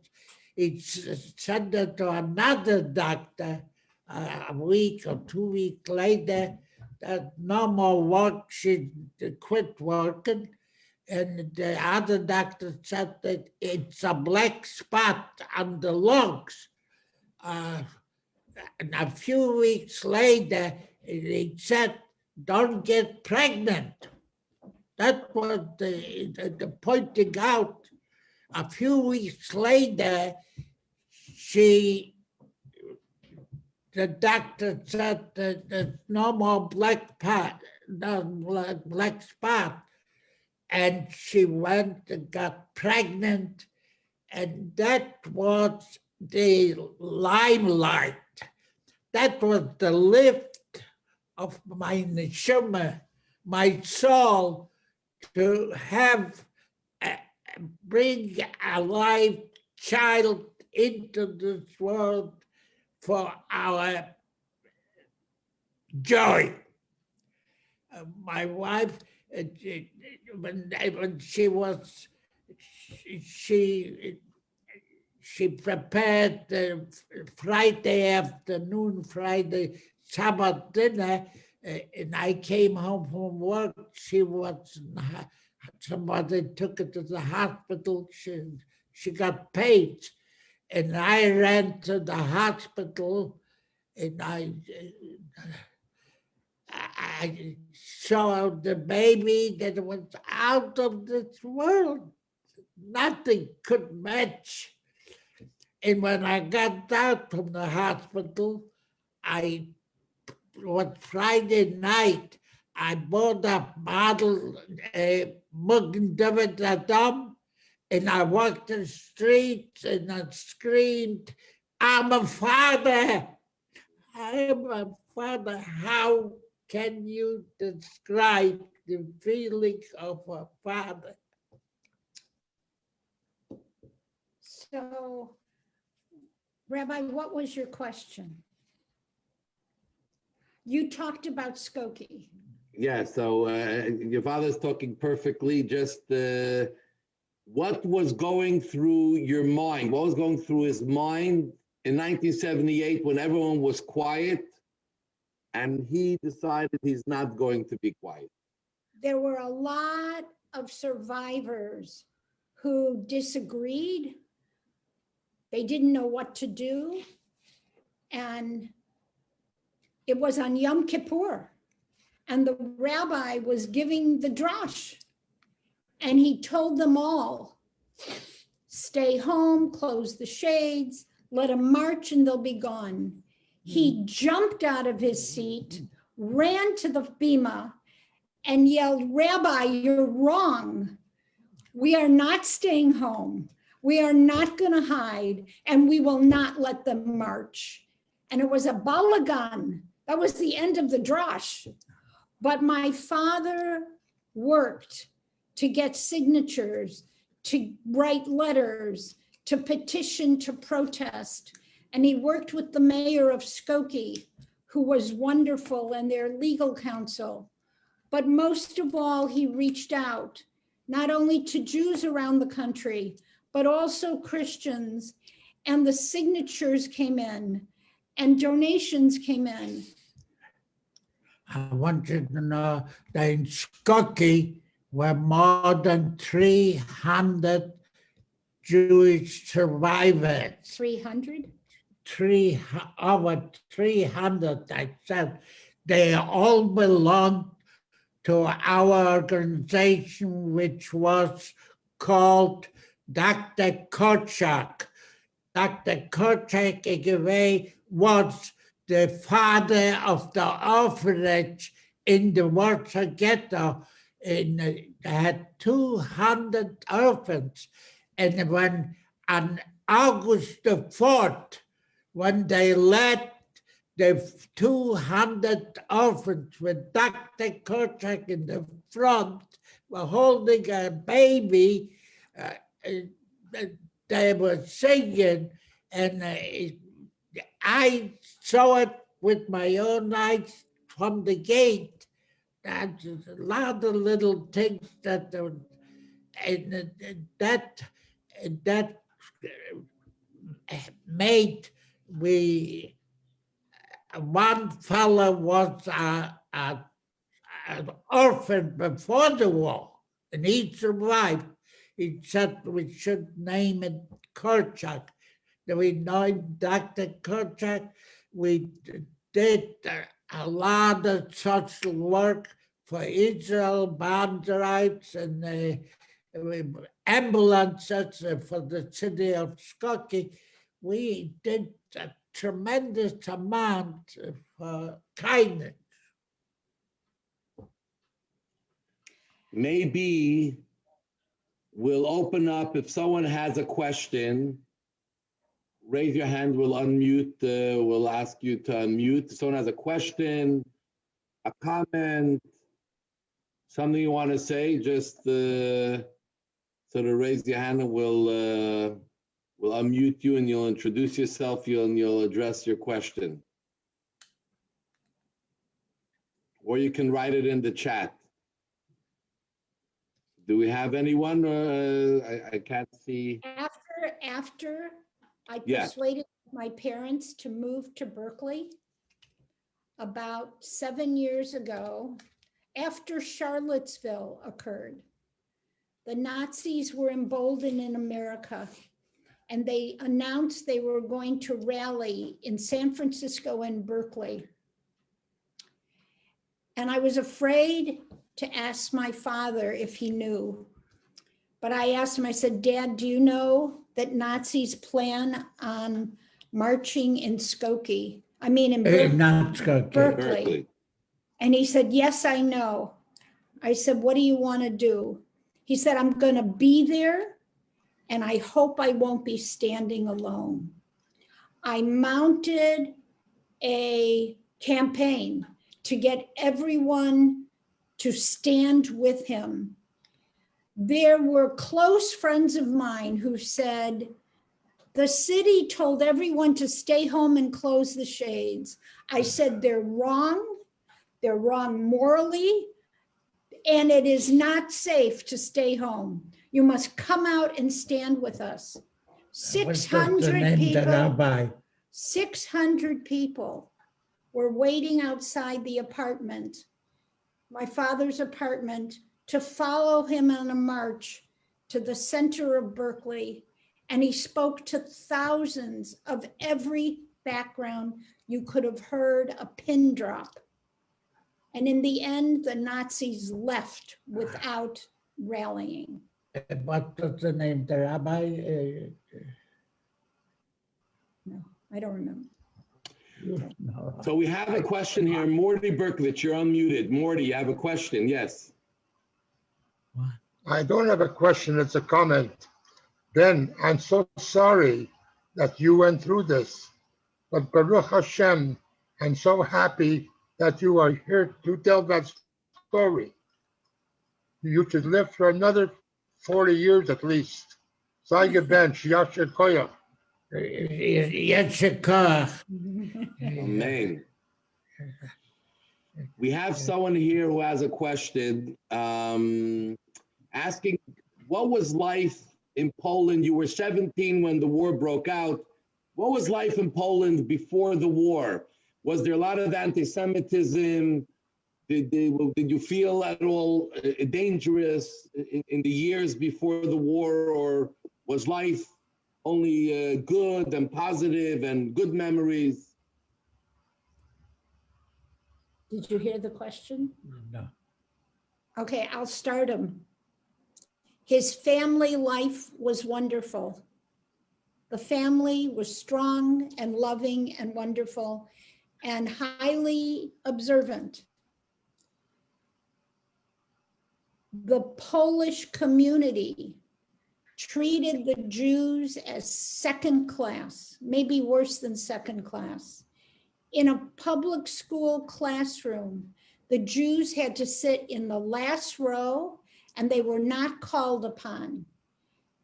He sent her to another doctor a week or 2 weeks later. That no more work, she quit working. And the other doctor said that it's a black spot on the lungs. And a few weeks later, he said, don't get pregnant. That was the pointing out. A few weeks later, the doctor said that there's no more black spot. And she went and got pregnant. And that was the limelight. That was the lift of my neshama, my soul, to have bring a live child into this world for our joy. My wife, when she was, she prepared the Friday afternoon, Friday Chabad dinner, and I came home from work. She was, somebody took her to the hospital. She got paid, and I ran to the hospital, and I saw the baby that was out of this world. Nothing could match. And when I got out from the hospital, was Friday night, I bought a bottle, Muggen David Adam, and I walked the streets and I screamed, I'm a father. I'm a father. How can you describe the feeling of a father? So, Rabbi, what was your question? You talked about Skokie. Yeah, so your father's talking perfectly. Just what was going through your mind? What was going through his mind in 1978 when everyone was quiet and he decided he's not going to be quiet? There were a lot of survivors who disagreed. They didn't know what to do. And it was on Yom Kippur. And the rabbi was giving the drash. And he told them all, stay home, close the shades, let them march and they'll be gone. He jumped out of his seat, ran to the bima and yelled, Rabbi, you're wrong. We are not staying home. We are not going to hide, and we will not let them march. And it was a balagan. That was the end of the drash. But my father worked to get signatures, to write letters, to petition, to protest. And he worked with the mayor of Skokie, who was wonderful, and their legal counsel. But most of all, he reached out, not only to Jews around the country, but also Christians. And the signatures came in and donations came in. I want you to know that in Skokie were more than 300 Jewish survivors. 300? Over 300, I said. they all belonged to our organization, which was called Dr. Korczak. Dr. Korczak Igwe was the father of the orphanage in the Warsaw Ghetto. They had 200 orphans. And when on August the 4th, when they led the 200 orphans with Dr. Korczak in the front, were holding a baby, they were singing, and I saw it with my own eyes from the gate. And a lot of little things that that made we. One fellow was an orphan before the war, and he survived. He said we should name it Korczak. We named Dr. Korczak. We did a lot of social work for Israel, bond rights, and ambulances for the city of Skokie. We did a tremendous amount of kindness. Maybe we'll open up, if someone has a question, raise your hand, we'll unmute, we'll ask you to unmute. If someone has a question, a comment, something you want to say, just sort of raise your hand and we'll unmute you and you'll introduce yourself, you'll address your question. Or you can write it in the chat. Do we have anyone? I can't see. After I Yeah. persuaded my parents to move to Berkeley about 7 years ago, after Charlottesville occurred, the Nazis were emboldened in America, and they announced they were going to rally in San Francisco and Berkeley. And I was afraid to ask my father if he knew. But I asked him, I said, Dad, do you know that Nazis plan on marching in Skokie? I mean, in Not Berkeley. And he said, yes, I know. I said, what do you want to do? He said, I'm going to be there, and I hope I won't be standing alone. I mounted a campaign to get everyone to stand with him. There were close friends of mine who said, the city told everyone to stay home and close the shades. I said, they're wrong morally, and it is not safe to stay home. You must come out and stand with us. 600 people, 600 people were waiting outside the apartment, my father's apartment, to follow him on a march to the center of Berkeley. And he spoke to thousands of every background. You could have heard a pin drop. And in the end, the Nazis left without rallying. What was the name? The rabbi? No, I don't remember. No. So we have a question here. Morty Berkovich, you're unmuted. Morty, you have a question? Yes. I don't have a question, it's a comment. Ben, I'm so sorry that you went through this, but Baruch Hashem, I'm so happy that you are here to tell that story. You should live for another 40 years at least. Zayge Ben, Shiyasher Koyach. Amen. We have someone here who has a question, asking, what was life in Poland? You were 17 when the war broke out. What was life in Poland before the war? Was there a lot of anti-Semitism? Did you feel at all dangerous in the years before the war, or was life only good and positive and good memories? Did you hear the question? No. Okay, I'll start him. His family life was wonderful. The family was strong and loving and wonderful and highly observant. The Polish community treated the Jews as second class, maybe worse than second class. In a public school classroom, the Jews had to sit in the last row and they were not called upon.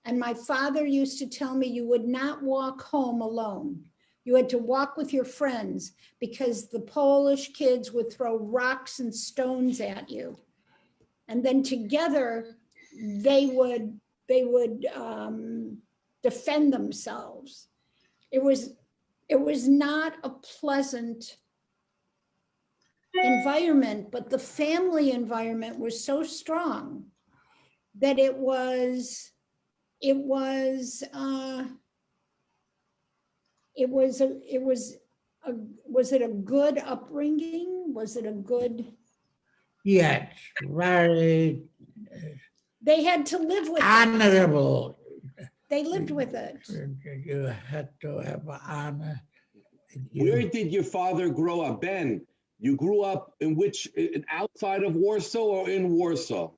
And my father used to tell me you would not walk home alone. You had to walk with your friends because the Polish kids would throw rocks and stones at you. And then together they would defend themselves. It was not a pleasant environment, but the family environment was so strong that was it a good upbringing? Was it a good? Yes, very They had to live with it. honorable. They lived with it. You had to have honor. Where did your father grow up, Ben? You grew up in outside of Warsaw or in Warsaw?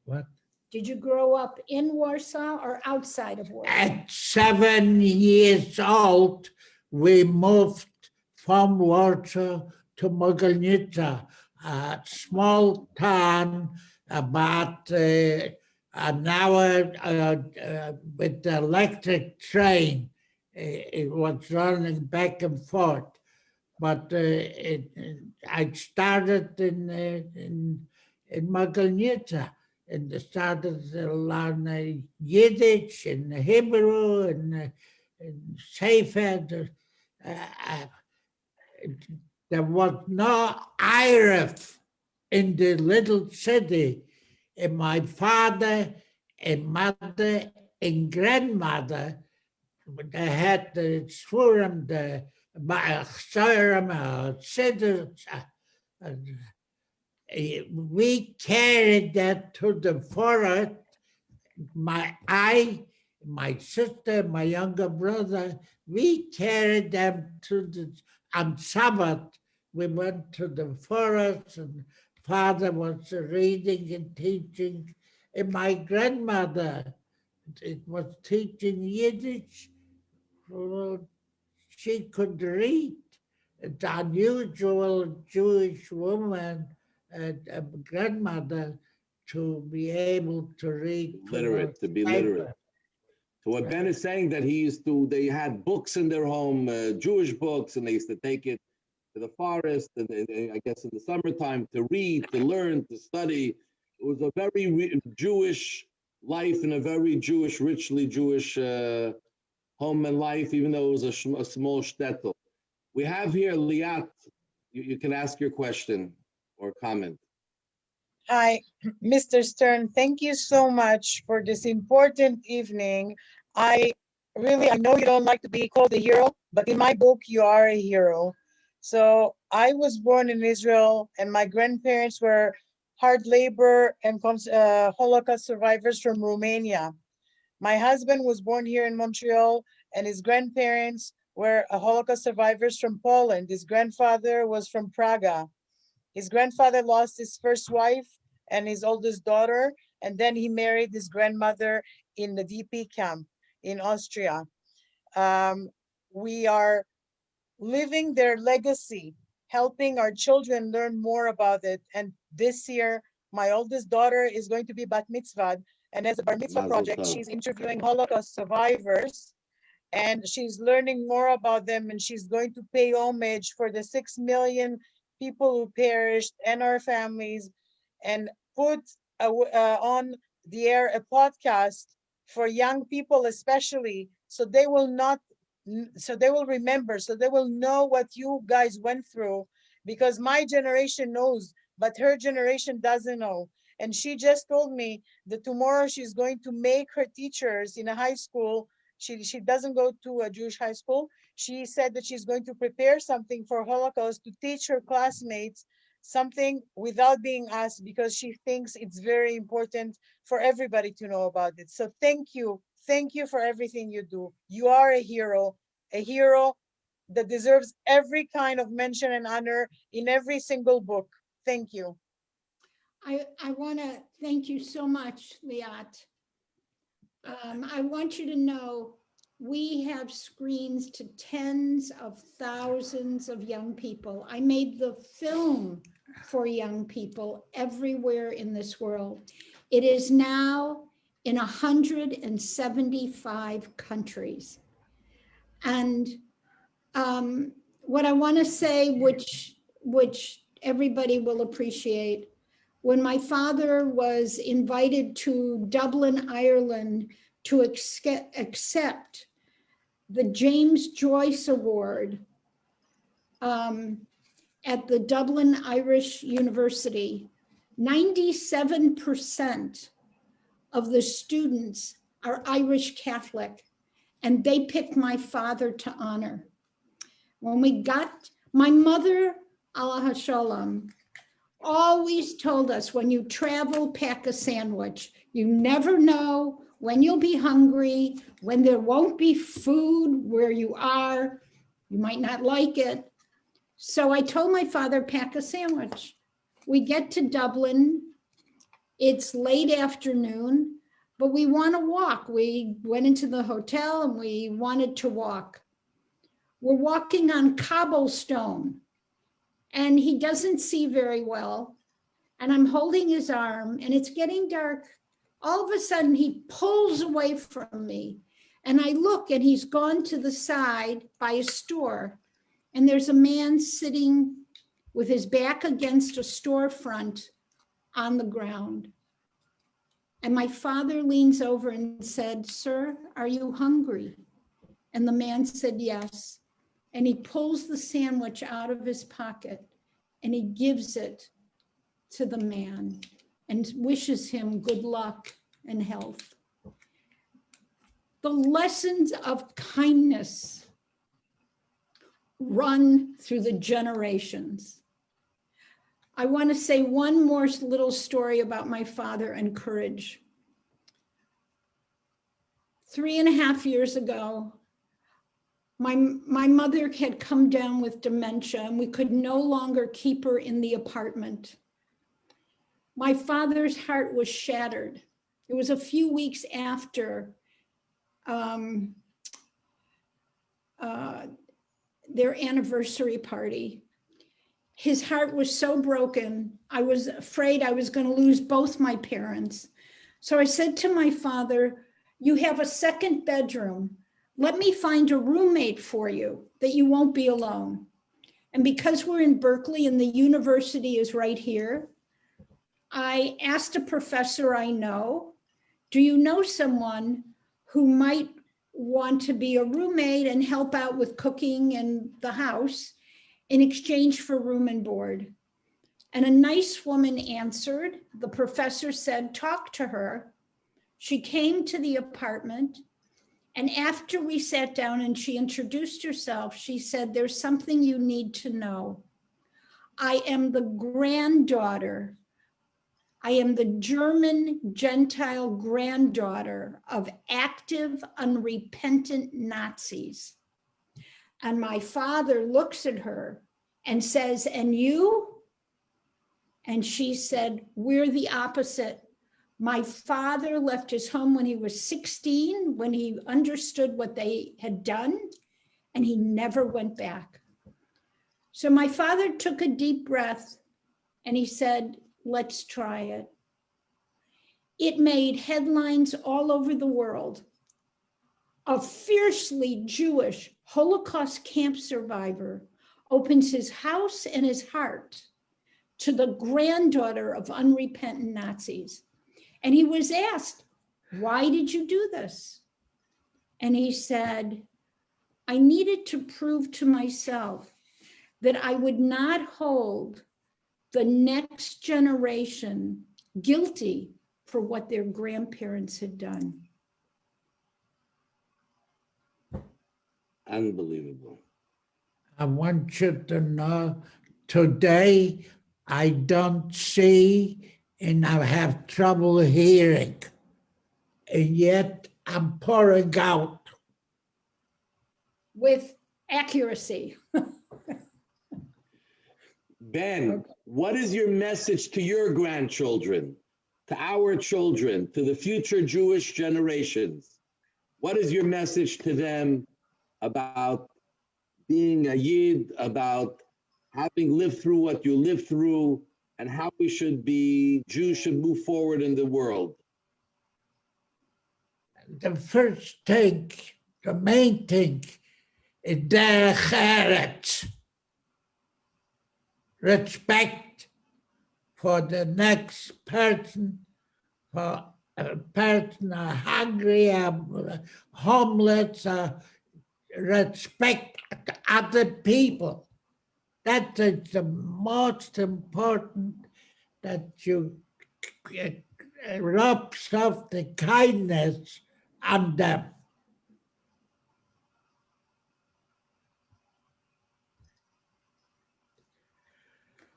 What? Did you grow up in Warsaw or outside of Warsaw? At 7 years old, we moved from Warsaw to Mogilnica, a small town about an hour with the electric train. It was running back and forth. But I started in Mogilnica and started to learn Yiddish and Hebrew and Sefer. There was no Arif in the little city. And my father and mother and grandmother, they had the Shurim, the Chayrim, we carried that to the forest. My sister, my younger brother, we carried them on Chabad. We went to the forest and father was reading and teaching. And my grandmother, it was teaching Yiddish. Well, she could read. It's unusual Jewish woman, a grandmother, to be able to read. Literate, to be literate. So what Ben is saying that they had books in their home, Jewish books, and they used to take it to the forest, and I guess in the summertime to read, to learn, to study. It was a very Jewish life and a very Jewish, richly Jewish home and life, even though it was a small shtetl. We have here Liat. You can ask your question or comment. Hi, Mr. Stern. Thank you so much for this important evening. I know you don't like to be called a hero, but in my book, you are a hero. So I was born in Israel, and my grandparents were hard labor and Holocaust survivors from Romania. My husband was born here in Montreal, and his grandparents were Holocaust survivors from Poland. His grandfather was from Prague. His grandfather lost his first wife and his oldest daughter, and then he married his grandmother in the DP camp in Austria. We are living their legacy, helping our children learn more about it. And this year, my oldest daughter is going to be bat mitzvah, and as a bar mitzvah project, she's interviewing Holocaust survivors, and she's learning more about them, and she's going to pay homage for the 6 million people who perished and our families, and put on the air a podcast for young people especially, so they will remember, so they will know what you guys went through, because my generation knows, but her generation doesn't know. And she just told me that tomorrow she's going to make her teachers in a high school She doesn't go to a Jewish high school. She said that she's going to prepare something for Holocaust to teach her classmates something without being asked, because she thinks it's very important for everybody to know about it. So thank you. Thank you for everything you do. You are a hero that deserves every kind of mention and honor in every single book. Thank you. I want to thank you so much, Liat. I want you to know we have screens to tens of thousands of young people. I made the film for young people everywhere in this world. It is now in 175 countries. And what I want to say, which everybody will appreciate, when my father was invited to Dublin, Ireland to accept the James Joyce Award at the Dublin Irish University, 97% of the students are Irish Catholic, and they picked my father to honor. When we got, my mother, Allah Shalom, always told us, when you travel, pack a sandwich. You never know when you'll be hungry, when there won't be food where you are. You might not like it. So I told my father, pack a sandwich. We get to Dublin. It's late afternoon, but we want to walk. We went into the hotel and we wanted to walk. We're walking on cobblestone and he doesn't see very well. And I'm holding his arm and it's getting dark. All of a sudden he pulls away from me and I look and he's gone to the side by a store and there's a man sitting with his back against a storefront on the ground. And my father leans over and said, "Sir, are you hungry?" And the man said, "Yes." And he pulls the sandwich out of his pocket and he gives it to the man and wishes him good luck and health. The lessons of kindness run through the generations. I want to say one more little story about my father and courage. 3.5 years ago, my mother had come down with dementia and we could no longer keep her in the apartment. My father's heart was shattered. It was a few weeks after their anniversary party. His heart was so broken, I was afraid I was going to lose both my parents. So I said to my father, "You have a second bedroom. Let me find a roommate for you that you won't be alone." And because we're in Berkeley and the university is right here, I asked a professor I know, "Do you know someone who might want to be a roommate and help out with cooking in the house in exchange for room and board?" And a nice woman answered. The professor said, "Talk to her." She came to the apartment. And after we sat down and she introduced herself, she said, "There's something you need to know. I am the granddaughter. I am the German Gentile granddaughter of active, unrepentant Nazis." And my father looks at her and says, "And you?" And she said, "We're the opposite. My father left his home when he was 16, when he understood what they had done, and he never went back." So my father took a deep breath and he said, "Let's try it." It made headlines all over the world. A fiercely Jewish Holocaust camp survivor opens his house and his heart to the granddaughter of unrepentant Nazis. And he was asked, "Why did you do this?" And he said, "I needed to prove to myself that I would not hold the next generation guilty for what their grandparents had done." Unbelievable. I want you to know today I don't see and I have trouble hearing. And yet I'm pouring out. With accuracy. Ben, what is your message to your grandchildren, to our children, to the future Jewish generations? What is your message to them about being a Yid, about having lived through what you lived through, and how we should be, Jews should move forward in the world? The first thing, the main thing, is derech eretz. Respect for the next person, for a person hungry, homeless, respect other people. That is the most important, that you rub off the kindness on them.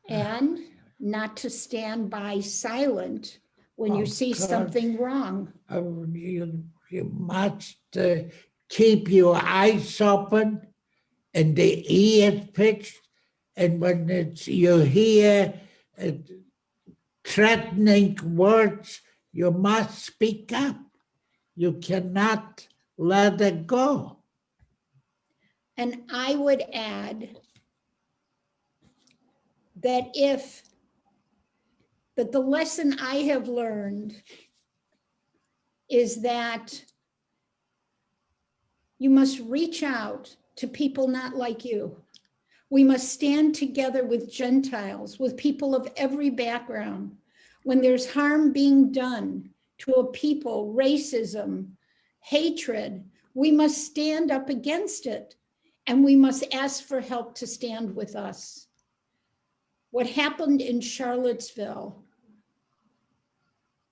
And not to stand by silent when you Of see course. something wrong. You must keep your eyes open and the ears fixed. And when you hear threatening words, you must speak up. You cannot let it go. And I would add that the lesson I have learned is that you must reach out to people not like you. We must stand together with Gentiles, with people of every background. When there's harm being done to a people, racism, hatred, we must stand up against it, and we must ask for help to stand with us. What happened in Charlottesville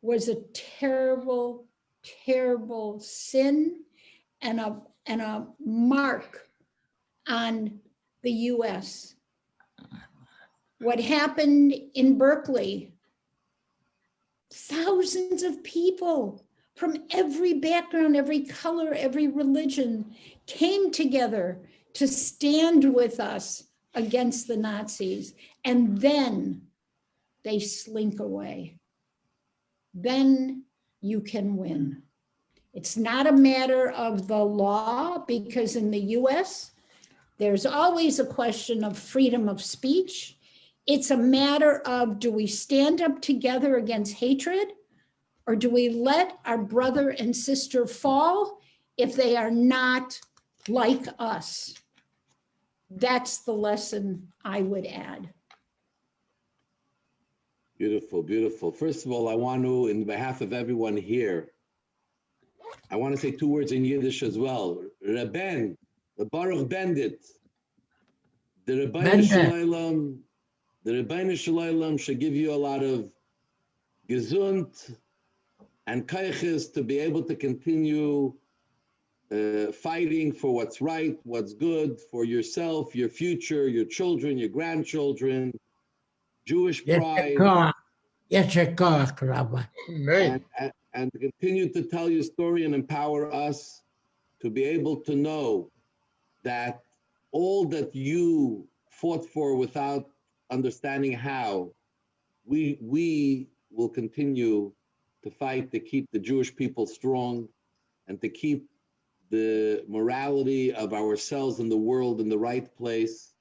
was a terrible, terrible sin and a mark on the US. What happened in Berkeley, thousands of people from every background, every color, every religion came together to stand with us against the Nazis, and then they slink away. Then you can win. It's not a matter of the law, because in the US, there's always a question of freedom of speech. It's a matter of, do we stand up together against hatred, or do we let our brother and sister fall if they are not like us? That's the lesson I would add. Beautiful, beautiful. First of all, I want to, in behalf of everyone here, I want to say two words in Yiddish as well. Reben, the Baruch Bendit, the Rebbeinu Shalom should give you a lot of gesund and kaiches to be able to continue fighting for what's right, what's good for yourself, your future, your children, your grandchildren, Jewish pride. Yes, Rabbi. Amen. And to continue to tell your story and empower us to be able to know that all that you fought for without understanding how, we will continue to fight to keep the Jewish people strong and to keep the morality of ourselves and the world in the right place,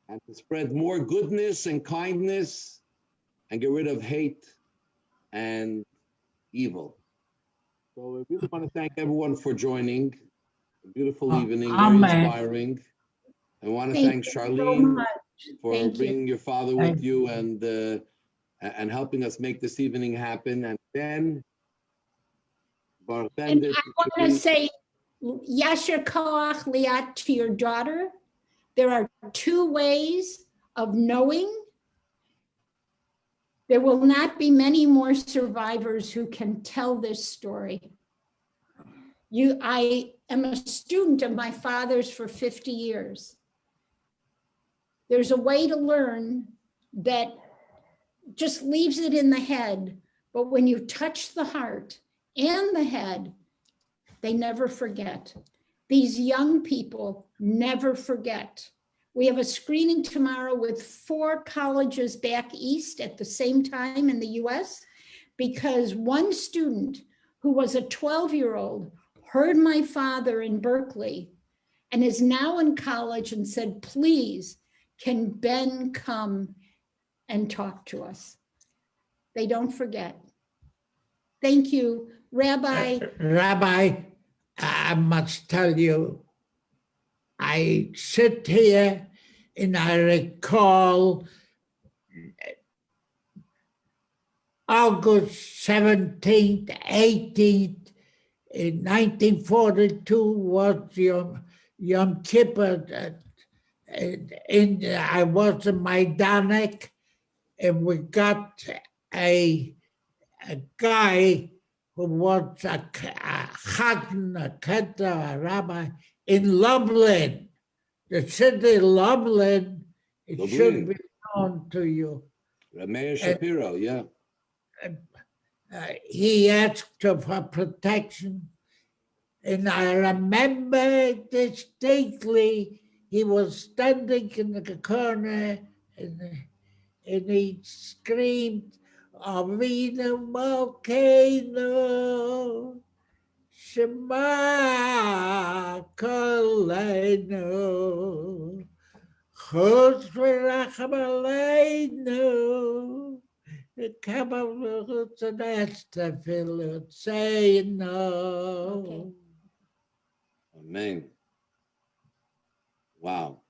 and to spread more goodness and kindness and get rid of hate and evil. So I really want to thank everyone for joining. A beautiful evening, very inspiring. I want to thank Charlene for bringing your father with you and helping us make this evening happen. And then, And I want to say, Yasher Koach Liat to your daughter. There are two ways of knowing. There will not be many more survivors who can tell this story. I am a student of my father's for 50 years. There's a way to learn that just leaves it in the head, but when you touch the heart and the head, they never forget. These young people never forget. We have a screening tomorrow with 4 colleges back east at the same time in the US, because one student who was a 12-year-old heard my father in Berkeley and is now in college and said, please, can Ben come and talk to us? They don't forget. Thank you, Rabbi. Rabbi, I must tell you, I sit here and I recall August 17th, 18th, in 1942 was Yom Kippur. And I was in Majdanek, and we got a guy who was a chatan, a keta, a rabbi in Lublin, the city of Lublin. It should be known to you. Meir Shapiro, yeah. He asked for protection, and I remember distinctly he was standing in the corner, and he screamed, Avinu Malkeinu, Shema Koleinu, Chutz v'racham aleinu, Kama v'chutz anesta filut, say no. Amen. Wow.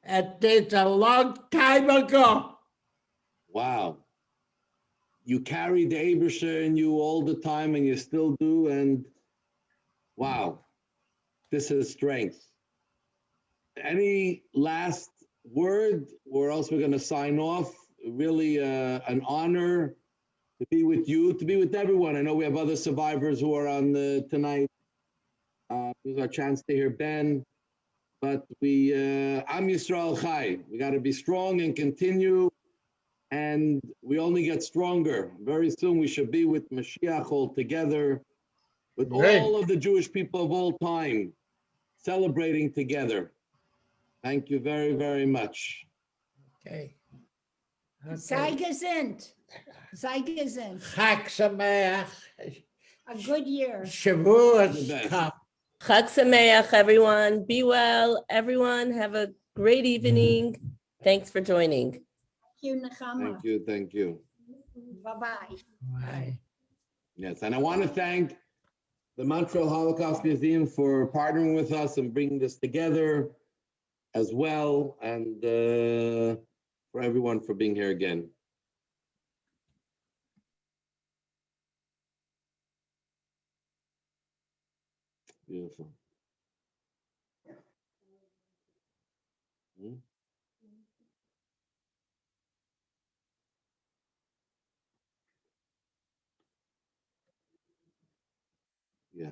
It's a long time ago. Wow. You carry the Abisher in you all the time, and you still do. And wow, this is strength. Any last word, or else we're going to sign off? Really an honor to be with you, to be with everyone. I know we have other survivors who are on tonight. This is our chance to hear Ben. But we, Am Yisrael Chai. We got to be strong and continue. And we only get stronger. Very soon we should be with Mashiach all together, with all of the Jewish people of all time, celebrating together. Thank you very, very much. Okay. Sei gesund. Sei gesund. Chag Sameach. A good year. Shavuos come. Chag Sameach, everyone. Be well, everyone. Have a great evening. Thanks for joining. Thank you, Nechama. Thank you, thank you. Bye-bye. Bye. Yes, and I want to thank the Montreal Holocaust Museum for partnering with us and bringing this together as well, and for everyone for being here again. Beautiful. Hmm? Yeah.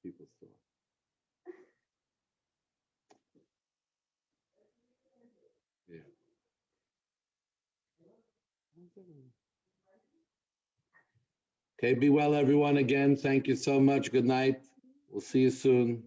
People still. Yeah. Okay, be well, everyone. Again, thank you so much. Good night. We'll see you soon.